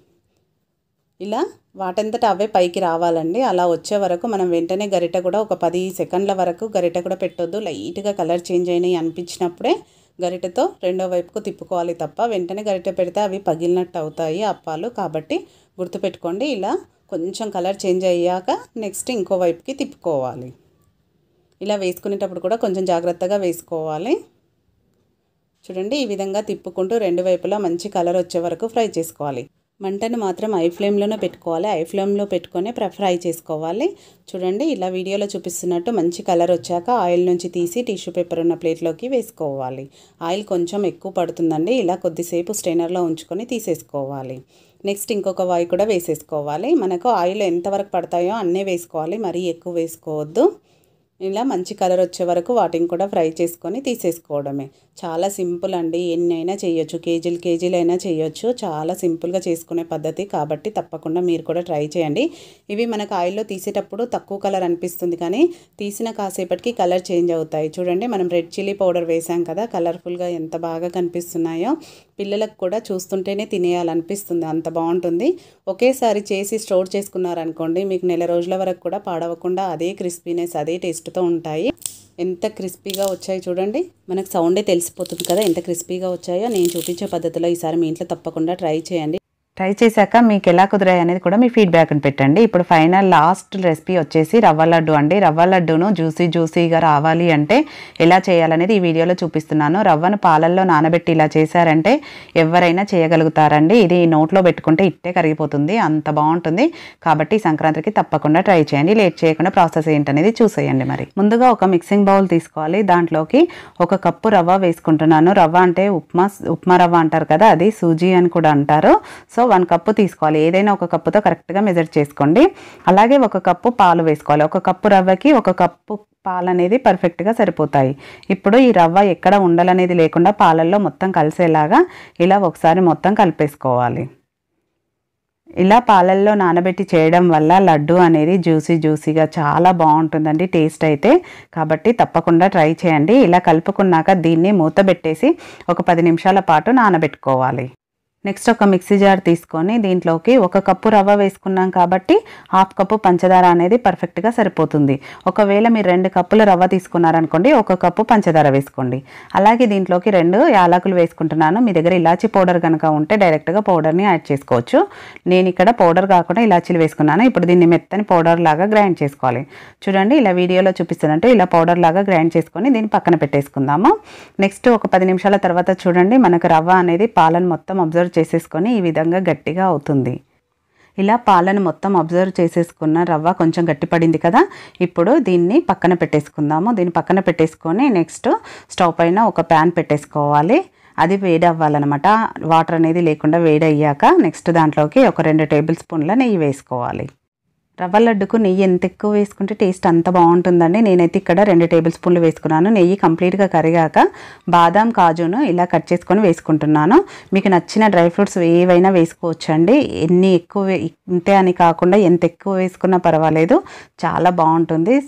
ఇలా వాటంతట అవే పైకి రావాలండి. అలా వచ్చే వరకు మనం వెంటనే గరిట కూడా ఒక 10 సెకండ్ల వరకు గరిట కూడా పెట్టొద్దు. లైట్గా కలర్ చేంజ్ అయినాయి అనిపించినప్పుడే గరిటతో రెండో వైపుకు తిప్పుకోవాలి తప్ప వెంటనే గరిట పెడితే అవి పగిలినట్టు అవుతాయి అప్పాలు. కాబట్టి గుర్తుపెట్టుకోండి, ఇలా కొంచెం కలర్ చేంజ్ అయ్యాక నెక్స్ట్ ఇంకో వైపుకి తిప్పుకోవాలి. ఇలా వేసుకునేటప్పుడు కూడా కొంచెం జాగ్రత్తగా వేసుకోవాలి. చూడండి ఈ విధంగా తిప్పుకుంటూ రెండు వైపులా మంచి కలర్ వచ్చే వరకు ఫ్రై చేసుకోవాలి. మంటను మాత్రం ఐ ఫ్లేమ్లోనే పెట్టుకోవాలి. ఐ ఫ్లేమ్లో పెట్టుకొని ఫ్రై చేసుకోవాలి. చూడండి ఇలా వీడియోలో చూపిస్తున్నట్టు మంచి కలర్ వచ్చాక ఆయిల్ నుంచి తీసి టిష్యూ పేపర్ ఉన్న ప్లేట్లోకి వేసుకోవాలి. ఆయిల్ కొంచెం ఎక్కువ పడుతుందండి. ఇలా కొద్దిసేపు స్ట్రైనర్లో ఉంచుకొని తీసేసుకోవాలి. నెక్స్ట్ ఇంకొక వాయి కూడా వేసేసుకోవాలి. మనకు ఆయిల్ ఎంతవరకు పడతాయో అన్నీ వేసుకోవాలి, మరీ ఎక్కువ వేసుకోవద్దు. ఇలా మంచి కలర్ వచ్చే వరకు వాటిని కూడా ఫ్రై చేసుకొని తీసేసుకోవడమే. చాలా సింపుల్ అండి, ఎన్నైనా చేయొచ్చు, కేజీలైనా చేయొచ్చు. చాలా సింపుల్గా చేసుకునే పద్ధతి కాబట్టి తప్పకుండా మీరు కూడా ట్రై చేయండి. ఇవి మనకు ఆయిల్లో తీసేటప్పుడు తక్కువ కలర్ అనిపిస్తుంది, కానీ తీసిన కాసేపటికి కలర్ చేంజ్ అవుతాయి. చూడండి మనం రెడ్ చిల్లీ పౌడర్ వేసాం కదా, కలర్ఫుల్గా ఎంత బాగా కనిపిస్తున్నాయో. పిల్లలకు కూడా చూస్తుంటేనే తినేయాలనిపిస్తుంది, అంత బాగుంటుంది. ఒకేసారి చేసి స్టోర్ చేసుకున్నారనుకోండి మీకు నెల రోజుల వరకు కూడా పాడవకుండా అదే క్రిస్పీనెస్ అదే టేస్ట్తో ఉంటాయి. ఎంత క్రిస్పీగా వచ్చాయి చూడండి, మనకు సౌండే తెలిసిపోతుంది కదా ఎంత క్రిస్పీగా వచ్చాయో. నేను చూపించే పద్ధతిలో ఈసారి మీ ఇంట్లో తప్పకుండా ట్రై చేయండి. ట్రై చేశాక మీకు ఎలా కుదిరాయి అనేది కూడా మీ ఫీడ్బ్యాక్ని పెట్టండి. ఇప్పుడు ఫైనల్ లాస్ట్ రెసిపీ వచ్చేసి రవ్వ లడ్డు అండి. రవ్వ లడ్డును జ్యూసీగా రావాలి అంటే ఎలా చేయాలనేది ఈ వీడియోలో చూపిస్తున్నాను. రవ్వను పాలల్లో నానబెట్టి ఇలా చేశారంటే ఎవరైనా చేయగలుగుతారండి. ఇది నోట్లో పెట్టుకుంటే ఇట్టే కరిగిపోతుంది, అంత బాగుంటుంది. కాబట్టి సంక్రాంతికి తప్పకుండా ట్రై చేయండి. లేట్ చేయకుండా ప్రాసెస్ ఏంటనేది చూసేయండి. మరి ముందుగా ఒక మిక్సింగ్ బౌల్ తీసుకోవాలి. దాంట్లోకి 1 కప్పు రవ్వ వేసుకుంటున్నాను. రవ్వ అంటే ఉప్మా రవ్వ అంటారు కదా, అది సూజీ అని కూడా అంటారు. సో 1 కప్పు తీసుకోవాలి. ఏదైనా 1 కప్పుతో కరెక్ట్గా మెజర్ చేసుకోండి. అలాగే 1 కప్పు పాలు వేసుకోవాలి. 1 కప్పు రవ్వకి 1 కప్పు పాలు అనేది పర్ఫెక్ట్గా సరిపోతాయి. ఇప్పుడు ఈ రవ్వ ఎక్కడ ఉండలనేది లేకుండా పాలల్లో మొత్తం కలిసేలాగా ఇలా ఒకసారి మొత్తం కలిపేసుకోవాలి. ఇలా పాలల్లో నానబెట్టి చేయడం వల్ల లడ్డు అనేది జ్యూసీగా చాలా బాగుంటుందండి టేస్ట్ అయితే. కాబట్టి తప్పకుండా ట్రై చేయండి. ఇలా కలుపుకున్నాక దీన్ని మూత పెట్టేసి ఒక 10 నిమిషాల పాటు నానబెట్టుకోవాలి. నెక్స్ట్ ఒక మిక్సీ జార్ తీసుకొని దీంట్లోకి 1 కప్పు రవ్వ వేసుకున్నాం కాబట్టి 1/2 కప్పు పంచదార అనేది పర్ఫెక్ట్గా సరిపోతుంది. ఒకవేళ మీరు 2 కప్పుల రవ్వ తీసుకున్నారనుకోండి 1 కప్పు పంచదార వేసుకోండి. అలాగే దీంట్లోకి 2 యాలకులు వేసుకుంటున్నాను. మీ దగ్గర ఇలాచీ పౌడర్ కనుక ఉంటే డైరెక్ట్గా పౌడర్ని యాడ్ చేసుకోవచ్చు. నేను ఇక్కడ పౌడర్ కాకుండా ఇలాచీలు వేసుకున్నాను. ఇప్పుడు దీన్ని మెత్తని పౌడర్ లాగా గ్రైండ్ చేసుకోవాలి. చూడండి ఇలా వీడియోలో చూపిస్తున్నట్టు ఇలా పౌడర్ లాగా గ్రైండ్ చేసుకొని దీన్ని పక్కన పెట్టేసుకుందాము. నెక్స్ట్ ఒక 10 నిమిషాల తర్వాత చూడండి మనకు రవ్వ అనేది పాలను మొత్తం అబ్జర్వ్ చేసేసుకొని ఈ విధంగా గట్టిగా అవుతుంది. ఇలా పాలను మొత్తం అబ్జర్వ్ చేసేసుకున్న రవ్వ కొంచెం గట్టిపడింది కదా, ఇప్పుడు దీన్ని పక్కన పెట్టేసుకుందాము. దీన్ని పక్కన పెట్టేసుకొని నెక్స్ట్ స్టవ్ పైన ఒక ప్యాన్ పెట్టేసుకోవాలి. అది వేడి అవ్వాలన్నమాట. వాటర్ అనేది లేకుండా వేడి అయ్యాక నెక్స్ట్ దాంట్లోకి ఒక 2 టేబుల్ స్పూన్ల నెయ్యి వేసుకోవాలి. రవ్వ లడ్డుకు నెయ్యి ఎంత ఎక్కువ వేసుకుంటే టేస్ట్ అంత బాగుంటుందండి. నేనైతే ఇక్కడ 2 టేబుల్ స్పూన్లు వేసుకున్నాను. నెయ్యి కంప్లీట్గా కరిగాక బాదాం కాజును ఇలా కట్ చేసుకొని వేసుకుంటున్నాను. మీకు నచ్చిన డ్రై ఫ్రూట్స్ ఏవైనా వేసుకోవచ్చండి. ఎన్ని ఎక్కువ ఇంతే అని కాకుండా ఎంత ఎక్కువ వేసుకున్నా పర్వాలేదు, చాలా బాగుంటుంది.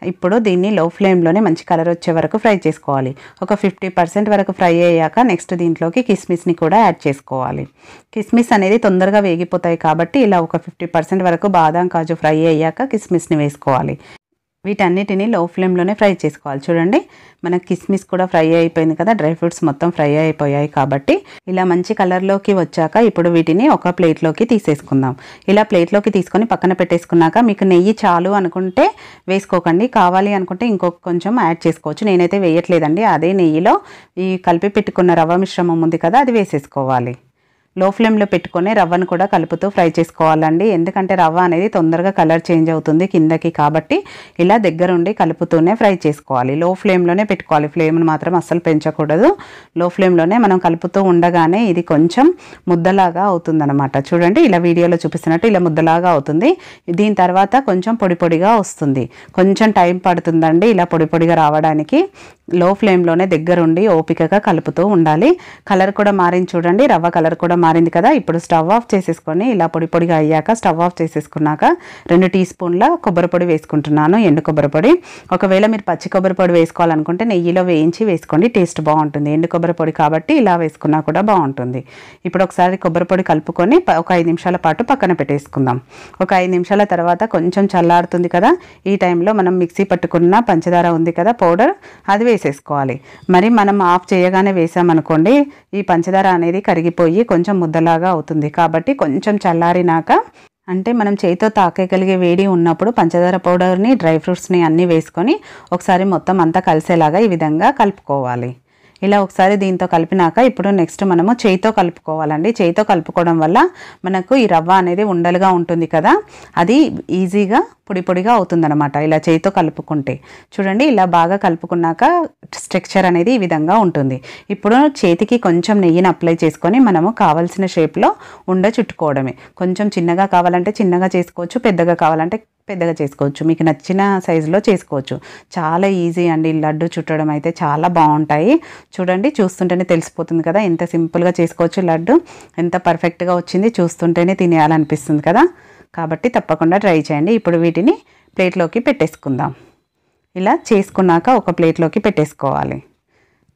ఇప్పుడు దీన్ని లో ఫ్లేమ్లోనే మంచి కలర్ వచ్చే వరకు ఫ్రై చేసుకోవాలి. ఒక 50% వరకు ఫ్రై అయ్యాక నెక్స్ట్ దీంట్లోకి కిస్మిస్ని కూడా యాడ్ చేసుకోవాలి. కిస్మిస్ అనేది తొందరగా వేగిపోతాయి కాబట్టి ఇలా ఒక 50% వరకు బాదాం కాజు ఫ్రై అయ్యాక కిస్మిస్ని వేసుకోవాలి. వీటన్నిటిని లో ఫ్లేమ్లోనే ఫ్రై చేసుకోవాలి. చూడండి, మన కిస్మిస్ కూడా ఫ్రై అయిపోయింది కదా, డ్రై ఫ్రూట్స్ మొత్తం ఫ్రై అయిపోయాయి కాబట్టి ఇలా మంచి కలర్లోకి వచ్చాక ఇప్పుడు వీటిని ఒక ప్లేట్లోకి తీసేసుకుందాం. ఇలా ప్లేట్లోకి తీసుకొని పక్కన పెట్టేసుకున్నాక మీకు నెయ్యి చాలు అనుకుంటే వేసుకోకండి, కావాలి అనుకుంటే ఇంకొక కొంచెం యాడ్ చేసుకోవచ్చు. నేనైతే వేయట్లేదండి. అదే నెయ్యిలో ఈ కలిపి పెట్టుకున్న రవ్వ మిశ్రమం ఉంది కదా, అది వేసేసుకోవాలి. లో ఫ్లేమ్లో పెట్టుకొని రవ్వను కూడా కలుపుతూ ఫ్రై చేసుకోవాలండి. ఎందుకంటే రవ్వ అనేది తొందరగా కలర్ చేంజ్ అవుతుంది కిందకి, కాబట్టి ఇలా దగ్గరుండి కలుపుతూనే ఫ్రై చేసుకోవాలి. లో ఫ్లేమ్లోనే పెట్టుకోవాలి, ఫ్లేమ్ను మాత్రం అస్సలు పెంచకూడదు. లో ఫ్లేమ్లోనే మనం కలుపుతూ ఉండగానే ఇది కొంచెం ముద్దలాగా అవుతుందన్నమాట. చూడండి, ఇలా వీడియోలో చూపిస్తున్నట్టు ఇలా ముద్దలాగా అవుతుంది. దీని తర్వాత కొంచెం పొడి పొడిగా వస్తుంది. కొంచెం టైం పడుతుందండి ఇలా పొడి పొడిగా రావడానికి. లో ఫ్లేమ్లోనే దగ్గరుండి ఓపికగా కలుపుతూ ఉండాలి. కలర్ కూడా మారింది చూడండి, రవ్వ కలర్ కూడా మారింది కదా. ఇప్పుడు స్టవ్ ఆఫ్ చేసేసుకొని ఇలా పొడి పొడిగా అయ్యాక స్టవ్ ఆఫ్ చేసేసుకున్నాక 2 టీ స్పూన్ల కొబ్బరి పొడి వేసుకుంటున్నాను, ఎండు కొబ్బరి పొడి. ఒకవేళ మీరు పచ్చి కొబ్బరి పొడి వేసుకోవాలనుకుంటే నెయ్యిలో వేయించి వేసుకోండి, టేస్ట్ బాగుంటుంది. ఎండు కొబ్బరి పొడి కాబట్టి ఇలా వేసుకున్నా కూడా బాగుంటుంది. ఇప్పుడు ఒకసారి కొబ్బరి పొడి కలుపుకొని ఒక 5 నిమిషాల పాటు పక్కన పెట్టేసుకుందాం. ఒక 5 నిమిషాల తర్వాత కొంచెం చల్లారుతుంది కదా, ఈ టైంలో మనం మిక్సీ పట్టుకున్న పంచదార ఉంది కదా పౌడర్, అది వేసేసుకోవాలి. మరి మనం ఆఫ్ చేయగానే వేసామనుకోండి ఈ పంచదార అనేది కరిగిపోయి కొంచెం ముద్దలాగా అవుతుంది. కాబట్టి కొంచెం చల్లారినాక, అంటే మనం చేతితో తాకేయగలిగే వేడి ఉన్నప్పుడు పంచదార పౌడర్ని, డ్రై ఫ్రూట్స్ని అన్నీ వేసుకొని ఒకసారి మొత్తం అంతా కలిసేలాగా ఈ విధంగా కలుపుకోవాలి. ఇలా ఒకసారి దీంతో కలిపినాక ఇప్పుడు నెక్స్ట్ మనము చేయితో కలుపుకోవాలండి. చేయితో కలుపుకోవడం వల్ల మనకు ఈ రవ్వ అనేది ఉండలుగా ఉంటుంది కదా, అది ఈజీగా పొడి పొడిగా అవుతుందన్నమాట ఇలా చేయితో కలుపుకుంటే. చూడండి, ఇలా బాగా కలుపుకున్నాక స్ట్రక్చర్ అనేది ఈ విధంగా ఉంటుంది. ఇప్పుడు చేతికి కొంచెం నెయ్యిని అప్లై చేసుకొని మనము కావాల్సిన షేప్లో ఉండ చుట్టుకోవడమే. కొంచెం చిన్నగా కావాలంటే చిన్నగా చేసుకోవచ్చు, పెద్దగా కావాలంటే పెద్దగా చేసుకోవచ్చు, మీకు నచ్చిన సైజులో చేసుకోవచ్చు. చాలా ఈజీ అండి లడ్డు చుట్టడం అయితే, చాలా బాగుంటాయి. చూడండి, చూస్తుంటేనే తెలిసిపోతుంది కదా ఎంత సింపుల్గా చేసుకోవచ్చు లడ్డు, ఎంత పర్ఫెక్ట్గా వచ్చింది, చూస్తుంటేనే తినేయాలనిపిస్తుంది కదా. కాబట్టి తప్పకుండా ట్రై చేయండి. ఇప్పుడు వీటిని ప్లేట్లోకి పెట్టేసుకుందాం. ఇలా చేసుకున్నాక ఒక ప్లేట్లోకి పెట్టేసుకోవాలి.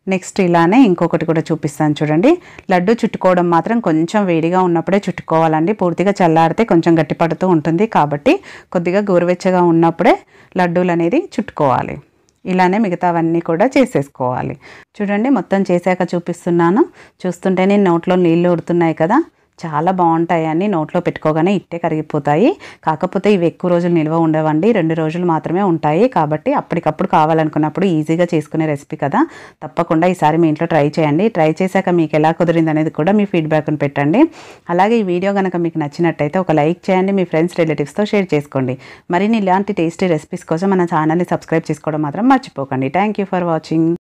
నెక్స్ట్ ఇలానే ఇంకొకటి కూడా చూపిస్తాను చూడండి. లడ్డు చుట్టుకోవడం మాత్రం కొంచెం వేడిగా ఉన్నప్పుడే చుట్టుకోవాలండి. పూర్తిగా చల్లారితే కొంచెం గట్టిపడుతూ ఉంటుంది, కాబట్టి కొద్దిగా గోరువెచ్చగా ఉన్నప్పుడే లడ్డూలు అనేది చుట్టుకోవాలి. ఇలానే మిగతావన్నీ కూడా చేసేసుకోవాలి. చూడండి, మొత్తం చేశాక చూపిస్తున్నాను. చూస్తుంటేనే నోట్లో నీళ్ళు ఊడుతున్నాయి కదా, చాలా బాగుంటాయి అన్ని నోట్లో పెట్టుకోగానే ఇట్టే కరిగిపోతాయి. కాకపోతే ఇవి ఎక్కువ రోజులు నిల్వ ఉండవండి, 2 రోజులు మాత్రమే ఉంటాయి. కాబట్టి అప్పటికప్పుడు కావాలనుకున్నప్పుడు ఈజీగా చేసుకునే రెసిపీ కదా, తప్పకుండా ఈసారి మీ ఇంట్లో ట్రై చేయండి. ట్రై చేశాక మీకు ఎలా కుదిరింది అనేది కూడా మీ ఫీడ్బ్యాక్ని పెట్టండి. అలాగే ఈ వీడియో కనుక మీకు నచ్చినట్టయితే ఒక లైక్ చేయండి, మీ ఫ్రెండ్స్ రిలేటివ్స్తో షేర్ చేసుకోండి. మరిన్ని ఇలాంటి టేస్టీ రెసిపీస్ కోసం మన ఛానల్ని సబ్స్క్రైబ్ చేసుకోవడం మాత్రం మర్చిపోకండి. Thank you for watching.